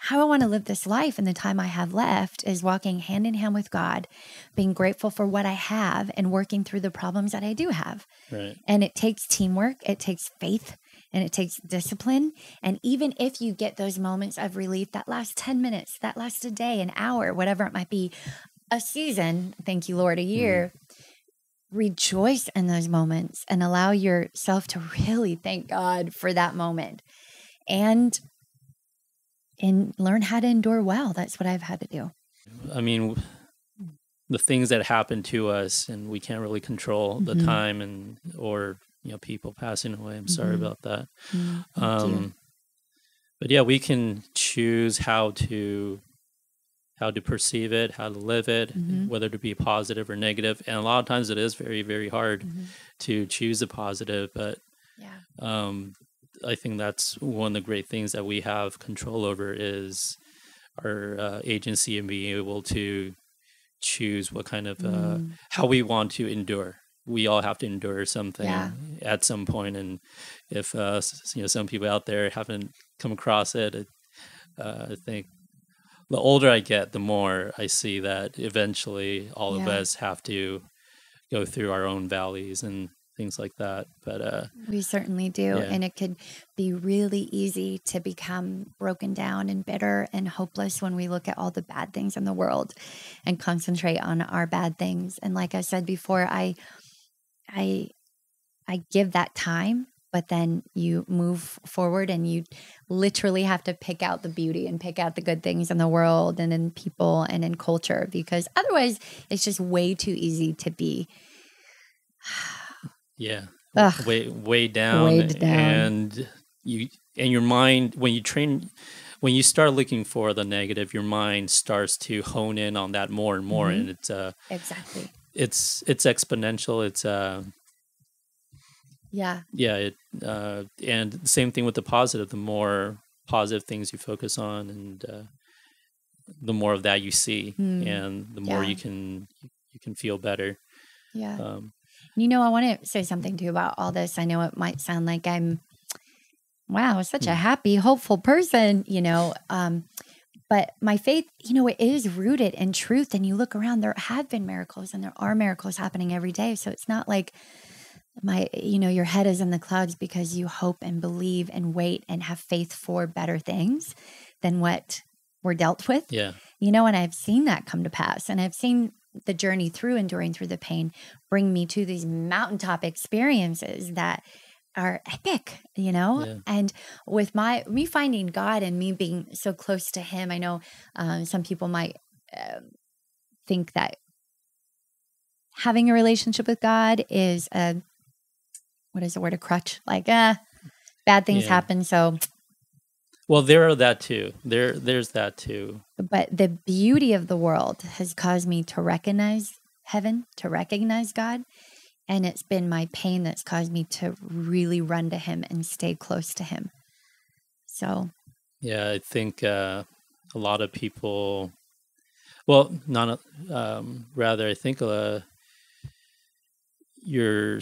I want to live this life in the time I have left is walking hand in hand with God, being grateful for what I have and working through the problems that I do have. Right. And it takes teamwork, it takes faith, and it takes discipline. And even if you get those moments of relief that last 10 minutes, that lasts a day, an hour, whatever it might be, a season, thank you, Lord, a year, rejoice in those moments and allow yourself to really thank God for that moment and learn how to endure well. That's what I've had to do. I mean, the things that happen to us, and we can't really control the time or people passing away. I'm sorry about that. But yeah, we can choose how to perceive it, how to live it, whether to be positive or negative. And a lot of times it is very, very hard to choose the positive. But I think that's one of the great things that we have control over is our agency and being able to choose what kind of, how we want to endure. We all have to endure something at some point. And if, some people out there haven't come across it, I think, the older I get, the more I see that eventually all of us have to go through our own valleys and things like that. But we certainly do. And it could be really easy to become broken down and bitter and hopeless when we look at all the bad things in the world and concentrate on our bad things. And like I said before, I give that time. But then you move forward and you literally have to pick out the beauty and pick out the good things in the world and in people and in culture, because otherwise it's just way too easy to be way down. And your mind, when you start looking for the negative, your mind starts to hone in on that more and more. And it's exactly. it's exponential. It's Yeah. and same thing with the positive. The more positive things you focus on, and the more of that you see, and the more Yeah. you can feel better. Yeah. I want to say something too about all this. I know it might sound like I'm, wow, such a happy, hopeful person, but my faith, it is rooted in truth. And you look around, there have been miracles, and there are miracles happening every day. So it's not like your head is in the clouds because you hope and believe and wait and have faith for better things than what we're dealt with. Yeah. And I've seen that come to pass, and I've seen the journey through enduring through the pain bring me to these mountaintop experiences that are epic, and with me finding God and me being so close to him. I know some people might think that having a relationship with God is a crutch, like bad things happen. So, well, there are that too. There's that too. But the beauty of the world has caused me to recognize heaven, to recognize God. And it's been my pain that's caused me to really run to him and stay close to him. So, yeah, I think a lot of people, well, not rather, I think your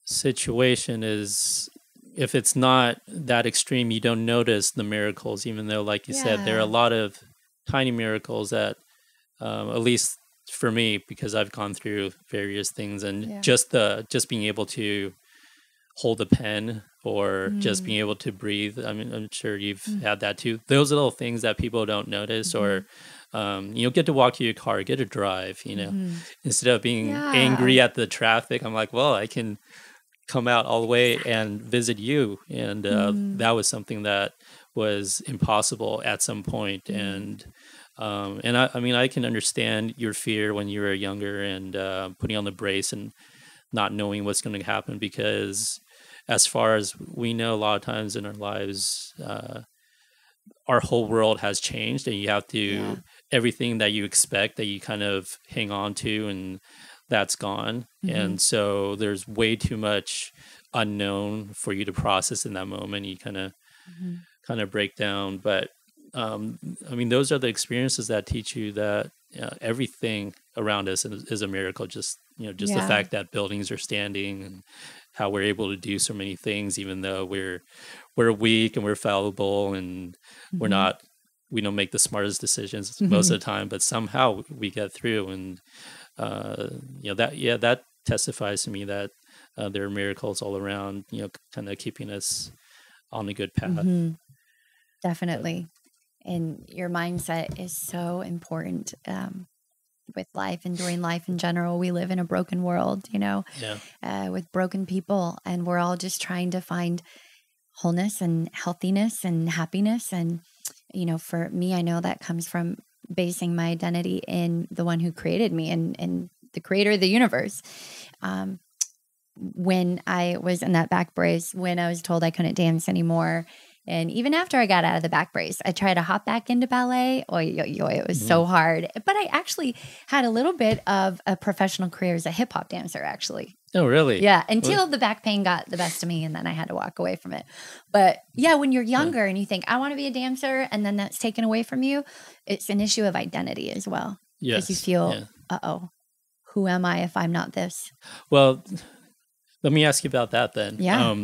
situation is, if it's not that extreme, you don't notice the miracles, even though, like you said, there are a lot of tiny miracles that, at least for me, because I've gone through various things, and just being able to hold a pen, or just being able to breathe. I mean, I'm sure you've had that too. Those little things that people don't notice, or get to walk to your car, get to drive. Instead of being angry at the traffic, I'm like, well, I can come out all the way and visit you, and that was something that was impossible at some point. And I mean, I can understand your fear when you were younger, and putting on the brace and not knowing what's going to happen, because as far as we know, a lot of times in our lives, our whole world has changed, and you have to, everything that you expect, that you kind of hang on to, and that's gone. And so there's way too much unknown for you to process in that moment. You kind of break down. But I mean, those are the experiences that teach you that everything around us is a miracle. Just the fact that buildings are standing, and how we're able to do so many things, even though we're weak and we're fallible, and we don't make the smartest decisions most of the time, but somehow we get through. And that testifies to me that there are miracles all around, kind of keeping us on a good path. Definitely. And your mindset is so important with life and during life in general. We live in a broken world, with broken people, and we're all just trying to find wholeness and healthiness and happiness. And, for me, I know that comes from basing my identity in the one who created me, and the creator of the universe. When I was in that back brace, when I was told I couldn't dance anymore, and even after I got out of the back brace, I tried to hop back into ballet. It was so hard. But I actually had a little bit of a professional career as a hip hop dancer, actually. Oh, really? Yeah, until the back pain got the best of me, and then I had to walk away from it. But yeah, when you're younger and you think, I want to be a dancer, and then that's taken away from you, it's an issue of identity as well. Yes. Because you feel, who am I if I'm not this? Well, let me ask you about that then. Yeah.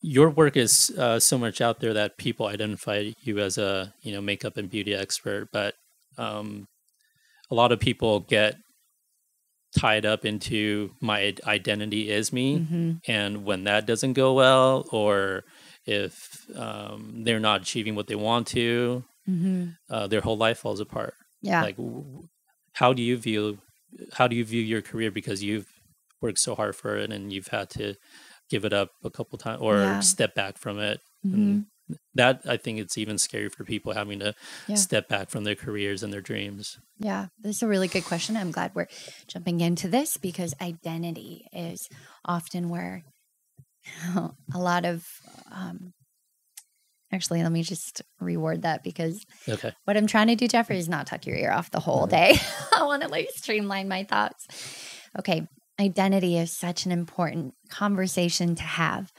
Your work is so much out there that people identify you as a makeup and beauty expert, but a lot of people get tied up into my identity is me, and when that doesn't go well, or if they're not achieving what they want to, their whole life falls apart. Yeah. Like, how do you view your career, because you've worked so hard for it, and you've had to give it up a couple times, or step back from it. And that, I think it's even scary for people, having to step back from their careers and their dreams. Yeah, this is a really good question. I'm glad we're jumping into this, because identity is often where a lot of Actually, let me just reword that because Okay. what I'm trying to do, Jeffrey, is not tuck your ear off the whole day. I want to like streamline my thoughts. Okay. Identity is such an important conversation to have.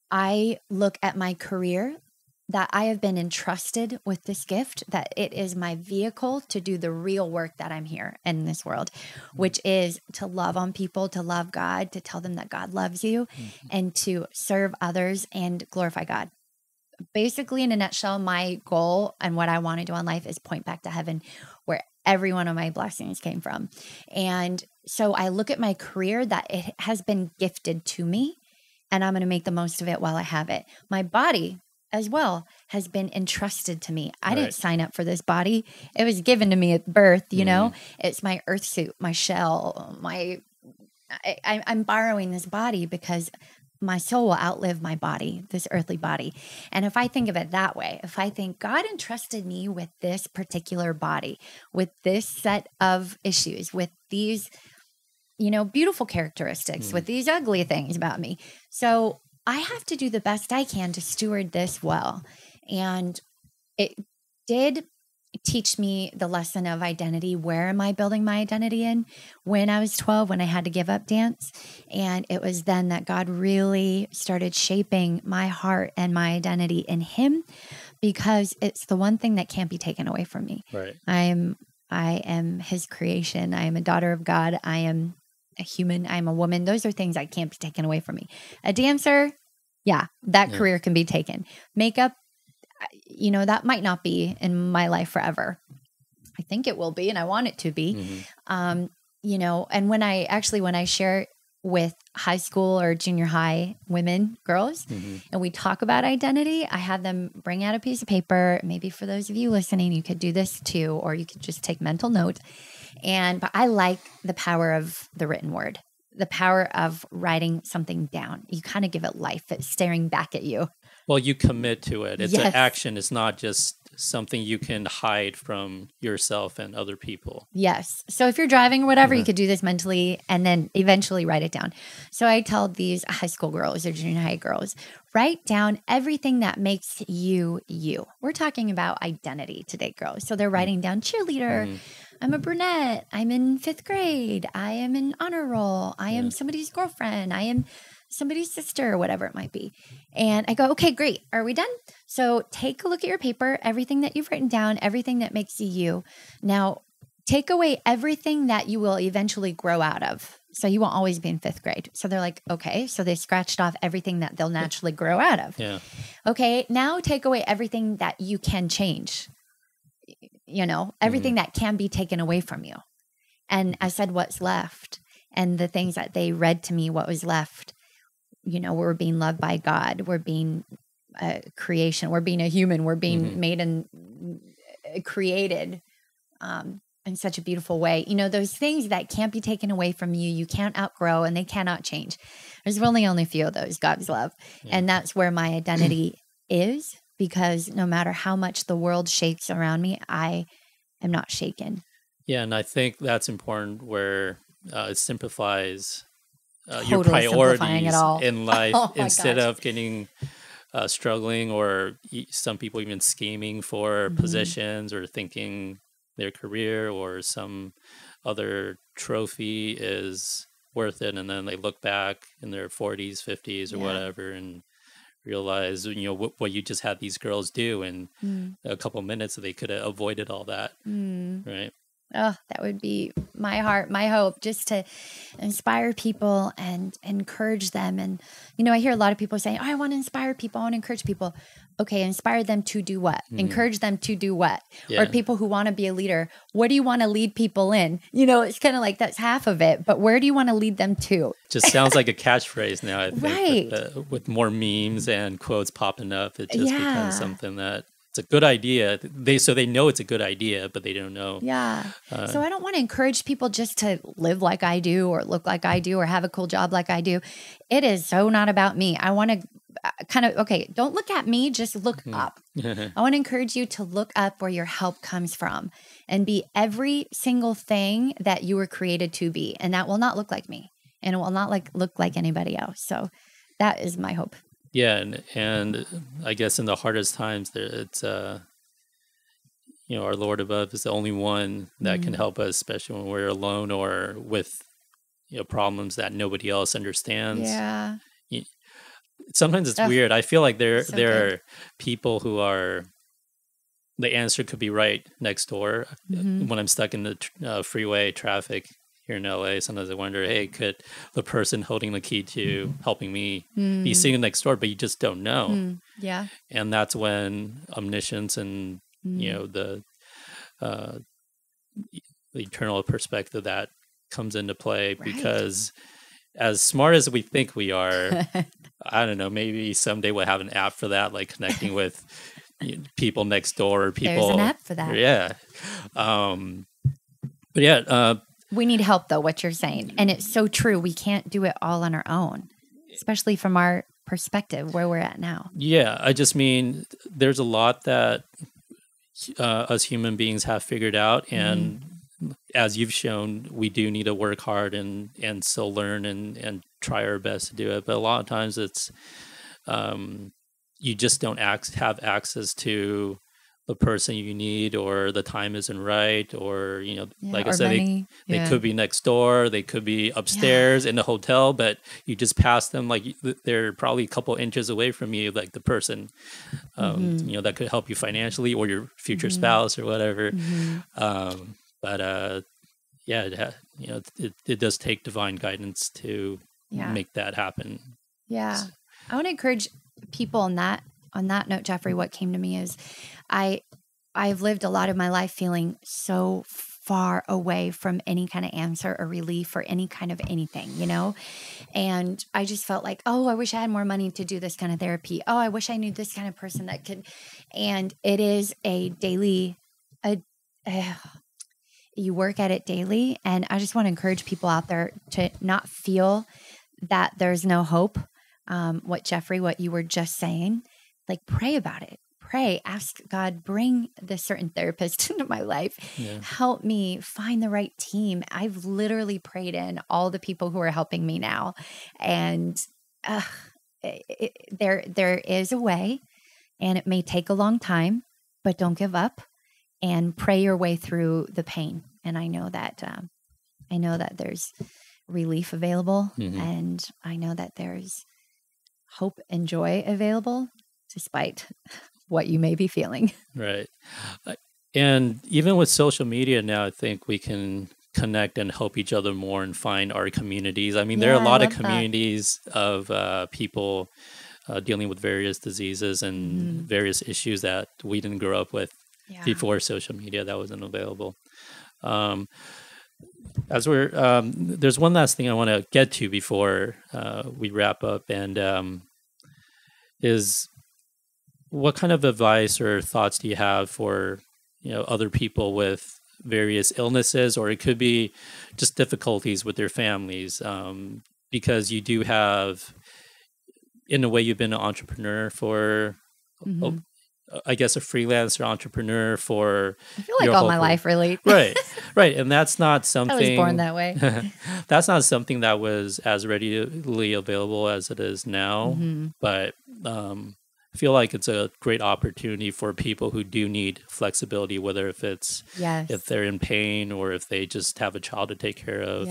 I look at my career that I have been entrusted with this gift, that it is my vehicle to do the real work that I'm here in this world, which is to love on people, to love God, to tell them that God loves you, and to serve others and glorify God. Basically, in a nutshell, my goal and what I want to do in life is point back to heaven where every one of my blessings came from. And so I look at my career that it has been gifted to me, and I'm going to make the most of it while I have it. My body as well has been entrusted to me. I didn't sign up for this body. It was given to me at birth, you know. It's my earth suit, my shell, I'm borrowing this body because my soul will outlive my body, this earthly body. And if I think of it that way, if I think God entrusted me with this particular body, with this set of issues, with these, you know, beautiful characteristics, with these ugly things about me. So I have to do the best I can to steward this well. And it did teach me the lesson of identity. Where am I building my identity in? When I was 12, when I had to give up dance. And it was then that God really started shaping my heart and my identity in Him, because it's the one thing that can't be taken away from me. Right. I am His creation. I am a daughter of God. I am a human. I'm a woman. Those are things that can't be taken away from me. A dancer, yeah, that career can be taken. Makeup, you know, that might not be in my life forever. I think it will be, and I want it to be. You know, and when I share with high school or junior high women, girls, and we talk about identity, I have them bring out a piece of paper. Maybe for those of you listening, you could do this too, or you could just take mental note. But I like the power of the written word, the power of writing something down. You kind of give it life. It's staring back at you. Well, you commit to it. It's an action. It's not just something you can hide from yourself and other people. Yes. So if you're driving or whatever, you could do this mentally and then eventually write it down. So I tell these high school girls or junior high girls, write down everything that makes you, you. We're talking about identity today, girls. So they're writing down cheerleader. I'm a brunette. I'm in 5th grade. I am in honor roll. I am somebody's girlfriend. I am somebody's sister, or whatever it might be. And I go, okay, great. Are we done? So take a look at your paper, everything that you've written down, everything that makes you you. Now, take away everything that you will eventually grow out of. So you won't always be in 5th grade. So they're like, okay. So they scratched off everything that they'll naturally grow out of. Yeah. Okay. Now take away everything that you can change. You know, everything that can be taken away from you. And I said, what's left? And the things that they read to me, what was left, you know, we're being loved by God. We're being a creation. We're being a human. We're being made and created in such a beautiful way. You know, those things that can't be taken away from you, you can't outgrow, and they cannot change. There's really only a few of those, God's love. Yeah. And that's where my identity is, because no matter how much the world shakes around me, I am not shaken. Yeah, and I think that's important, where it simplifies Totally your priorities it in life instead gosh. of getting struggling, or some people even scheming for positions, or thinking their career or some other trophy is worth it, and then they look back in their 40s, 50s, or whatever, and realize, you know, what you just had these girls do in a couple minutes, so they could have avoided all that, right? Oh, that would be my heart, my hope, just to inspire people and encourage them. And, you know, I hear a lot of people saying, oh, I want to inspire people. I want to encourage people. Okay, inspire them to do what? Encourage them to do what? Yeah. Or people who want to be a leader, what do you want to lead people in? You know, it's kind of like that's half of it, but where do you want to lead them to? Just sounds like a catchphrase now, I think. Right. With more memes and quotes popping up, it just becomes something that it's a good idea. They know it's a good idea, but they don't know. Yeah. So I don't want to encourage people just to live like I do, or look like I do, or have a cool job like I do. It is so not about me. I want to don't look at me, just look up. I want to encourage you to look up where your help comes from, and be every single thing that you were created to be. And that will not look like me, and it will not look like anybody else. So that is my hope. Yeah, and I guess in the hardest times, it's our Lord above is the only one that can help us, especially when we're alone or with problems that nobody else understands. Yeah. Sometimes it's weird. I feel like there so good. are people who are the answer could be right next door. When I'm stuck in the freeway traffic here in LA, sometimes I wonder, hey, could the person holding the key to helping me be sitting next door? But you just don't know. Yeah. And that's when omniscience and the eternal perspective that comes into play, because as smart as we think we are, I don't know, maybe someday we'll have an app for that, like connecting with people next door or people. There's an app for that. Yeah. But yeah. We need help, though, what you're saying. And it's so true. We can't do it all on our own, especially from our perspective where we're at now. Yeah. I just mean, there's a lot that us human beings have figured out. And as you've shown, we do need to work hard and still learn and try our best to do it. But a lot of times it's, you just don't have access to the person you need, or the time isn't right, or, like I said, they could be next door, they could be upstairs in the hotel, but you just pass them, like they're probably a couple inches away from you, like the person, that could help you financially, or your future spouse or whatever. But it does take divine guidance to make that happen. Yeah. I want to encourage people on that note, Jeffrey. What came to me is I've lived a lot of my life feeling so far away from any kind of answer or relief or any kind of anything, and I just felt like, oh, I wish I had more money to do this kind of therapy. Oh, I wish I knew this kind of person that could. And it is a daily, you work at it daily. And I just want to encourage people out there to not feel that there's no hope. What you were just saying, like, pray about it. Pray, ask God, bring this certain therapist into my life. Help me find the right team. I've literally prayed in all the people who are helping me now. And there is a way, and it may take a long time, but don't give up and pray your way through the pain. And I know that there's relief available, and I know that there's hope and joy available despite what you may be feeling. Right. And even with social media now, I think we can connect and help each other more and find our communities. I mean, there are a lot of communities of people dealing with various diseases and various issues that we didn't grow up with before social media. That wasn't available. As we're there's one last thing I want to get to before we wrap up, and is what kind of advice or thoughts do you have for other people with various illnesses, or it could be just difficulties with their families, because you do have, in a way, you've been an entrepreneur for I guess a freelancer entrepreneur for, I feel like all my life, really. Right. And that's not something. I was born that way. That's not something that was as readily available as it is now. But I feel like it's a great opportunity for people who do need flexibility, whether if it's if they're in pain or if they just have a child to take care of.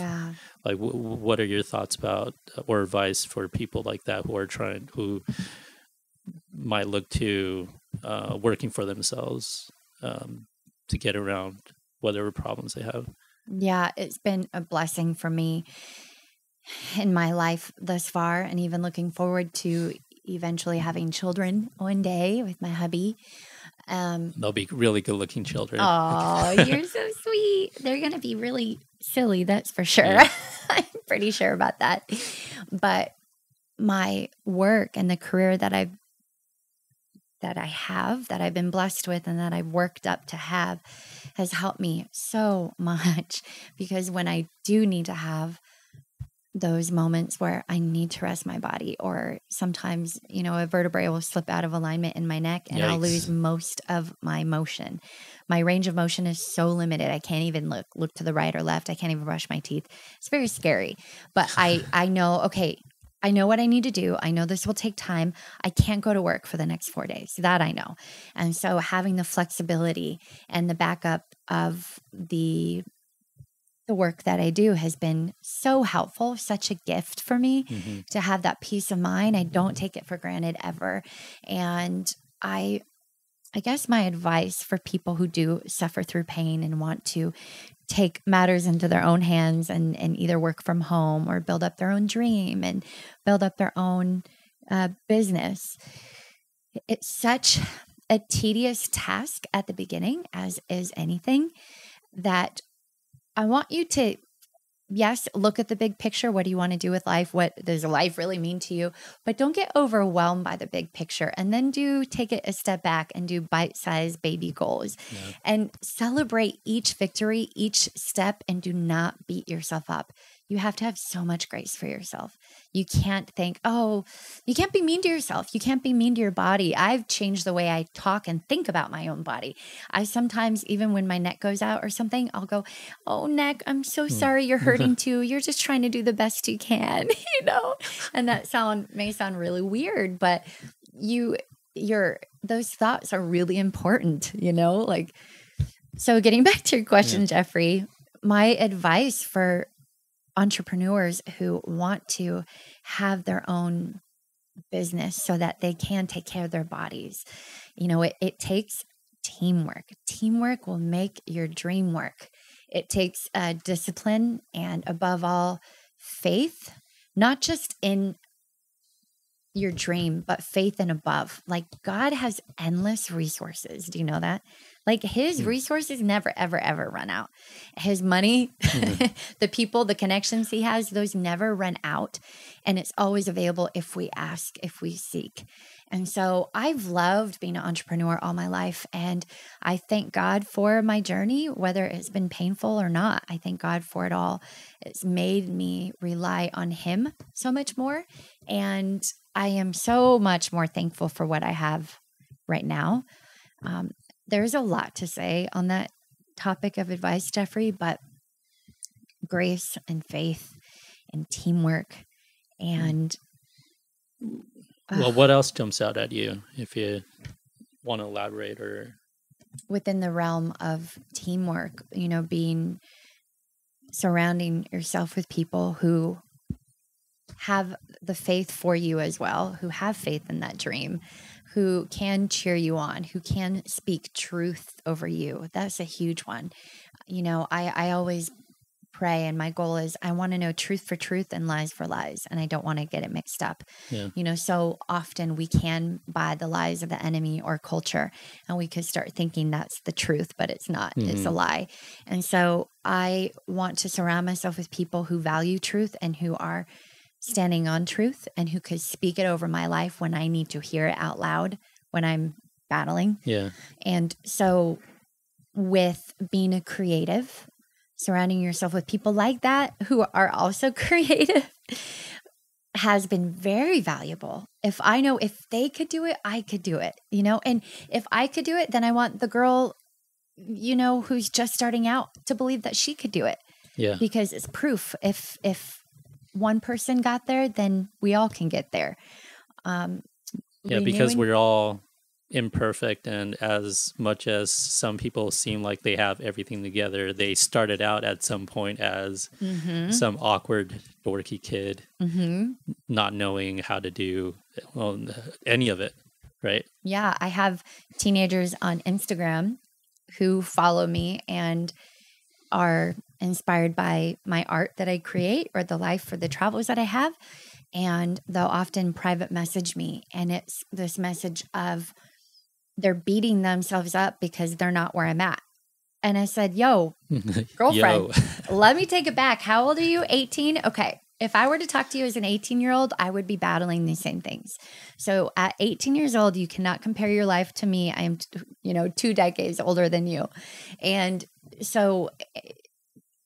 Like, what are your thoughts about or advice for people like that who might look to working for themselves to get around whatever problems they have? Yeah, it's been a blessing for me in my life thus far, and even looking forward to eventually having children one day with my hubby. They'll be really good looking children. Oh, you're so sweet. They're going to be really silly, that's for sure. I'm pretty sure about that. But my work and the career that I've been blessed with and that I've worked up to have has helped me so much, because when I do need to have those moments where I need to rest my body, or sometimes, a vertebrae will slip out of alignment in my neck and I'll lose most of my motion. My range of motion is so limited. I can't even look to the right or left. I can't even brush my teeth. It's very scary. But I know, okay, I know what I need to do. I know this will take time. I can't go to work for the next 4 days. That I know. And so having the flexibility and the backup of the work that I do has been so helpful, such a gift for me to have that peace of mind. I don't take it for granted ever. And I guess my advice for people who do suffer through pain and want to take matters into their own hands and either work from home or build up their own dream and build up their own business. It's such a tedious task at the beginning, as is anything, that I want you to, yes, look at the big picture. What do you want to do with life? What does life really mean to you? But don't get overwhelmed by the big picture. And then take it a step back and do bite-sized baby goals and celebrate each victory, each step, and do not beat yourself up. You have to have so much grace for yourself. You can't think, you can't be mean to yourself. You can't be mean to your body. I've changed the way I talk and think about my own body. I sometimes, even when my neck goes out or something, I'll go, "Oh, neck, I'm so sorry you're hurting too. You're just trying to do the best you can," And that may sound really weird, but those thoughts are really important, So getting back to your question, Jeffrey, my advice for entrepreneurs who want to have their own business so that they can take care of their bodies, it takes teamwork. Teamwork will make your dream work. It takes discipline and, above all, faith, not just in your dream, but faith and above. Like, God has endless resources. Do you know that? Like, his resources never, ever, ever run out. His money, the people, the connections he has, those never run out. And it's always available if we ask, if we seek. And so I've loved being an entrepreneur all my life. And I thank God for my journey, whether it's been painful or not. I thank God for it all. It's made me rely on him so much more. And I am so much more thankful for what I have right now. There's a lot to say on that topic of advice, Jeffrey, but grace and faith and teamwork and well, what else jumps out at you if you want to elaborate? Or within the realm of teamwork, surrounding yourself with people who have the faith for you as well, who have faith in that dream, who can cheer you on, who can speak truth over you. That's a huge one. I always pray, and my goal is I want to know truth for truth and lies for lies, and I don't want to get it mixed up. So often we can buy the lies of the enemy or culture, and we could start thinking that's the truth, but it's not. It's a lie. And so I want to surround myself with people who value truth and who are standing on truth and who could speak it over my life when I need to hear it out loud when I'm battling. Yeah. And so with being a creative, surrounding yourself with people like that who are also creative has been very valuable. If I know if they could do it, I could do it, and if I could do it, then I want the girl, who's just starting out to believe that she could do it. Yeah. Because it's proof. If one person got there, then we all can get there. Because we're all imperfect, and as much as some people seem like they have everything together, they started out at some point as some awkward, dorky kid, not knowing how to do any of it, right? Yeah, I have teenagers on Instagram who follow me and are inspired by my art that I create or the life or the travels that I have. And they'll often private message me. And it's this message of they're beating themselves up because they're not where I'm at. And I said, yo, girlfriend, let me take it back. How old are you? 18? Okay. If I were to talk to you as an 18-year-old, I would be battling these same things. So at 18 years old, you cannot compare your life to me. I am, 2 decades older than you. And so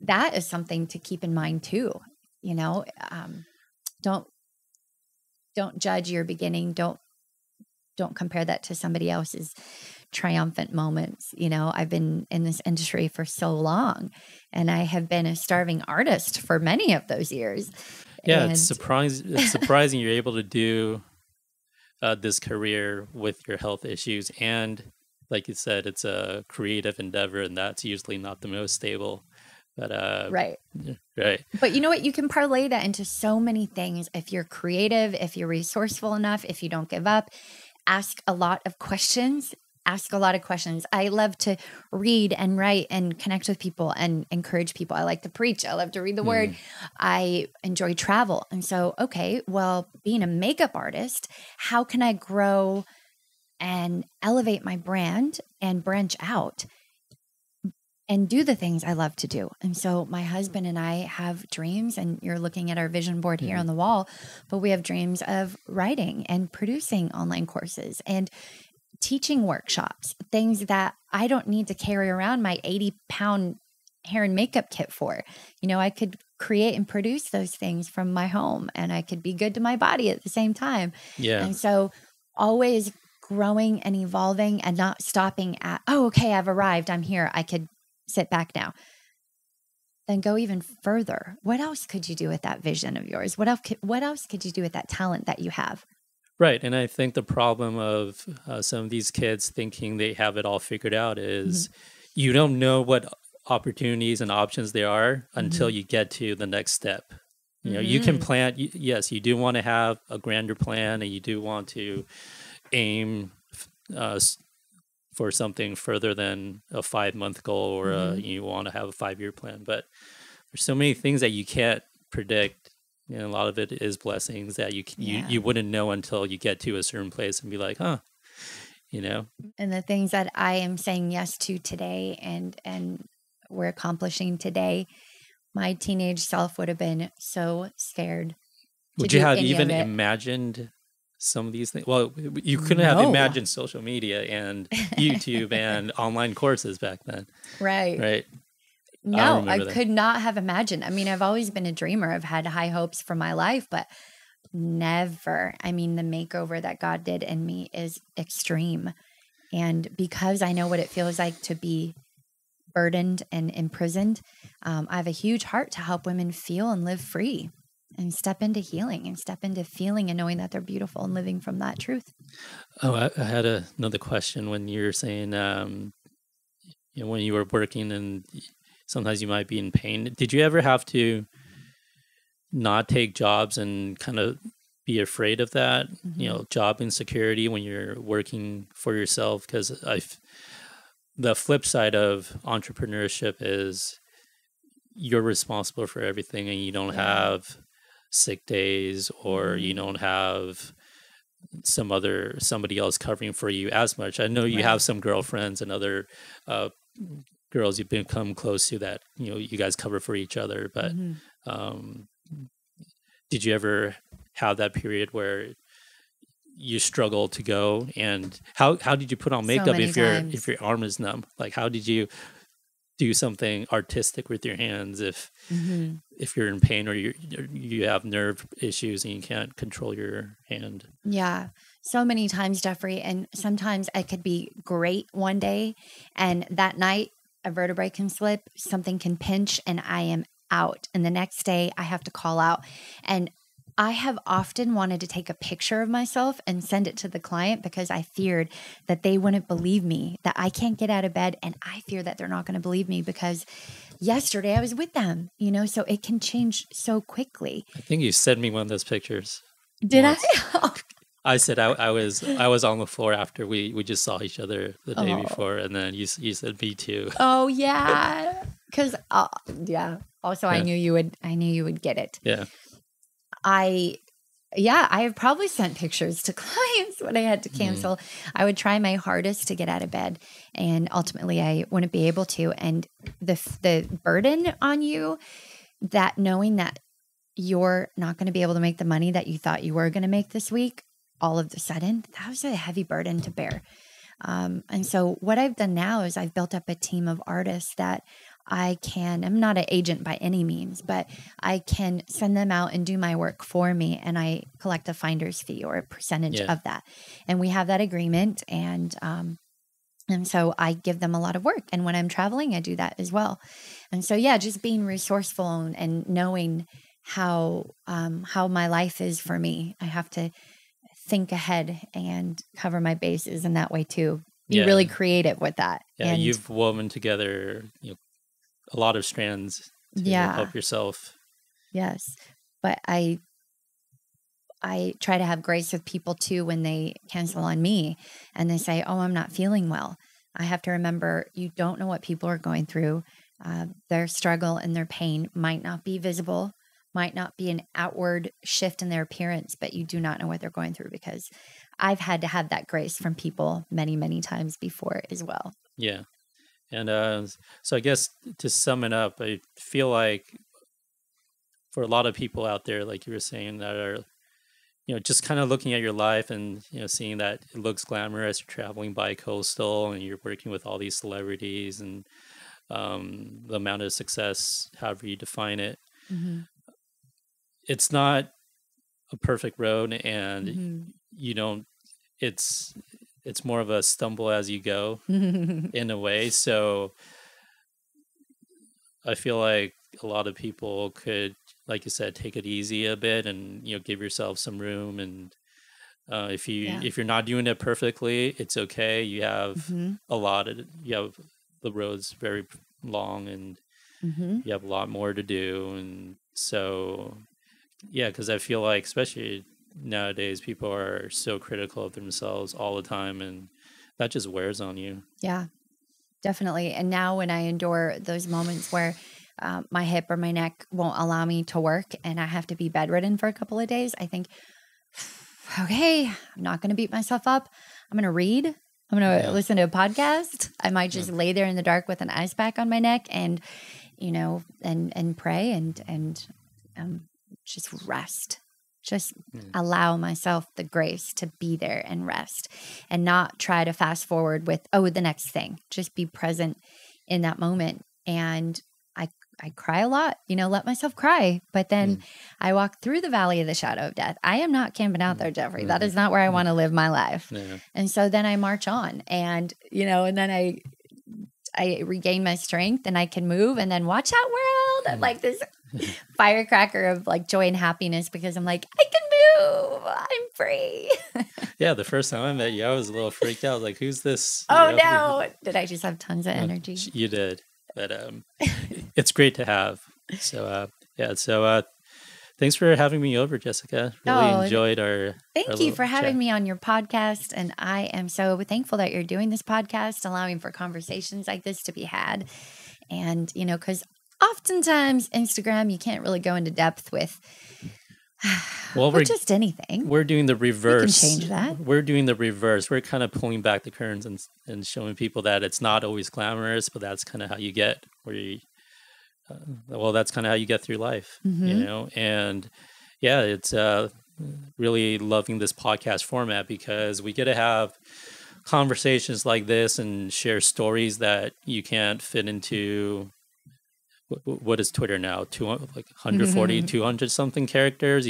that is something to keep in mind too. Don't judge your beginning. Don't compare that to somebody else's triumphant moments. I've been in this industry for so long, and I have been a starving artist for many of those years. Yeah, And it's surprising you're able to do this career with your health issues, and like you said, it's a creative endeavor, and that's usually not the most stable. But right. right, But you know what? You can parlay that into so many things. If you're creative, if you're resourceful enough, if you don't give up, ask a lot of questions. Ask a lot of questions. I love to read and write and connect with people and encourage people. I like to preach. I love to read the word. I enjoy travel. And so, okay, well, being a makeup artist, how can I grow and elevate my brand and branch out and do the things I love to do? And so my husband and I have dreams, and you're looking at our vision board here on the wall, but we have dreams of writing and producing online courses and teaching workshops, things that I don't need to carry around my 80-pound hair and makeup kit for. You know, I could create and produce those things from my home, and I could be good to my body at the same time. yeah, And so always growing and evolving and not stopping at, oh, okay, I've arrived. I'm here. I could sit back now. Then go even further. What else could you do with that vision of yours? What else could you do with that talent that you have? right. And I think the problem of some of these kids thinking they have it all figured out is you don't know what opportunities and options there are until you get to the next step. You know, you can plan. Yes, you do want to have a grander plan, and you do want to aim for something further than a 5-month goal, or you want to have a 5-year plan. But there's so many things that you can't predict. And a lot of it is blessings that you wouldn't know until you get to a certain place and be like, huh, you know. And the things that I am saying yes to today and we're accomplishing today, my teenage self would have been so scared. Would you have even imagined some of these things? Well, you couldn't have imagined social media and YouTube and online courses back then. Right. No, I could not have imagined. I mean, I've always been a dreamer. I've had high hopes for my life, but never. I mean, the makeover that God did in me is extreme. And because I know what it feels like to be burdened and imprisoned, I have a huge heart to help women feel and live free and step into healing and step into feeling and knowing that they're beautiful and living from that truth. Oh, I had another question when you were saying, when you were working and sometimes you might be in pain. Did you ever have to not take jobs and kind of be afraid of that, job insecurity when you're working for yourself? Because the flip side of entrepreneurship is you're responsible for everything, and you don't have sick days, or you don't have somebody else covering for you as much. I know you have some girlfriends and other girls you've become close to that, you guys cover for each other. But did you ever have that period where you struggle to go? And how did you put on makeup if your arm is numb? Like, how did you do something artistic with your hands if you're in pain, or you have nerve issues and you can't control your hand? Yeah. So many times, Jeffrey, and sometimes I could be great one day, and that night a vertebrae can slip, something can pinch, and I am out. And the next day I have to call out. And I have often wanted to take a picture of myself and send it to the client because I feared that they wouldn't believe me, that I can't get out of bed. And I fear that they're not going to believe me because yesterday I was with them, so it can change so quickly. I think you sent me one of those pictures. Did once. I? I said I was on the floor after we just saw each other the day before, and then you said me too. Oh yeah, because Also, I knew you would get it. Yeah. I have probably sent pictures to clients when I had to cancel. I would try my hardest to get out of bed, and ultimately I wouldn't be able to. And the burden on you, that knowing that you're not going to be able to make the money that you thought you were going to make this week, all of a sudden, that was a heavy burden to bear. And so what I've done now is I've built up a team of artists that I'm not an agent by any means, but I can send them out and do my work for me, and I collect a finder's fee or a percentage of that. And we have that agreement, and so I give them a lot of work. And when I'm traveling, I do that as well. And so, just being resourceful and knowing how my life is for me. I have to think ahead and cover my bases in that way too. Be really creative with that. Yeah, and you've woven together a lot of strands to help yourself. Yes. But I try to have grace with people too when they cancel on me and they say, oh, I'm not feeling well. I have to remember, you don't know what people are going through. Their struggle and their pain might not be visible, might not be an outward shift in their appearance, but you do not know what they're going through, because I've had to have that grace from people many, many times before as well. Yeah. And so I guess to sum it up, I feel like for a lot of people out there, like you were saying, that are, just kind of looking at your life and, seeing that it looks glamorous, you're traveling by coastal and you're working with all these celebrities and the amount of success, however you define it. Mm-hmm. It's not a perfect road, and it's more of a stumble as you go in a way. So I feel like a lot of people could, like you said, take it easy a bit and, give yourself some room. And if you're not doing it perfectly, it's okay. You have the road's very long, and you have a lot more to do. And so, because I feel like, especially nowadays, people are so critical of themselves all the time, and that just wears on you. Yeah, definitely. And now when I endure those moments where my hip or my neck won't allow me to work and I have to be bedridden for a couple of days, I think, okay, I'm not going to beat myself up. I'm going to read. I'm going to listen to a podcast. I might just lay there in the dark with an ice pack on my neck and, and pray and just rest. Just allow myself the grace to be there and rest, and not try to fast forward with, the next thing. Just be present in that moment. And I cry a lot, let myself cry. But then I walk through the valley of the shadow of death. I am not camping out there, Jeffrey. That is not where I want to live my life. Yeah. And so then I march on, and, and then I regain my strength and I can move, and then watch out world. I'm like this firecracker of like joy and happiness, because I'm like, I can move. I'm free. Yeah. The first time I met you, I was a little freaked out. Like, who's this? Oh, no. Did I just have tons of energy? You did. But it's great to have. So, thanks for having me over, Jessica. Really enjoyed our Thank you for having me on your podcast. And I am so thankful that you're doing this podcast, allowing for conversations like this to be had. And, because oftentimes Instagram, you can't really go into depth with just anything. We're doing the reverse. We can change that. We're doing the reverse. We're kind of pulling back the curtains and showing people that it's not always glamorous, but that's kind of how you get where you, that's kind of how you get through life, And it's really loving this podcast format, because we get to have conversations like this and share stories that you can't fit into. What is Twitter now? 140, 200 something characters.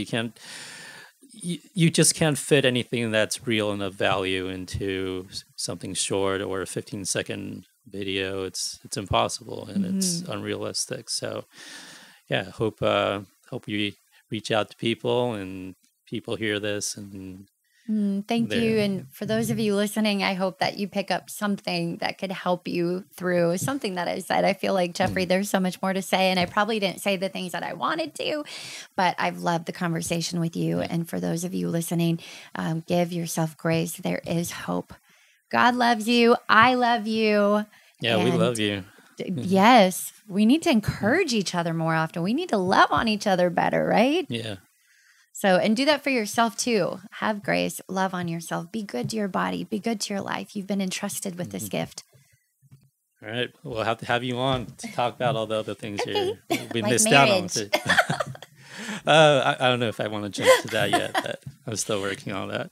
You just can't fit anything that's real and of value into something short or a 15-second video. It's impossible, and it's unrealistic. So, hope you reach out to people and people hear this and. Thank you. And for those of you listening, I hope that you pick up something that could help you through something that I said. I feel like, Jeffrey, there's so much more to say, and I probably didn't say the things that I wanted to, but I've loved the conversation with you. And for those of you listening, give yourself grace. There is hope. God loves you. I love you. Yeah, we love you. Yes. We need to encourage each other more often. We need to love on each other better, right? Yeah. So, and do that for yourself too. Have grace, love on yourself, be good to your body, be good to your life. You've been entrusted with this gift. All right. We'll have to have you on to talk about all the other things we like missed marriage. out on. I don't know if I want to jump to that yet, but I'm still working on that.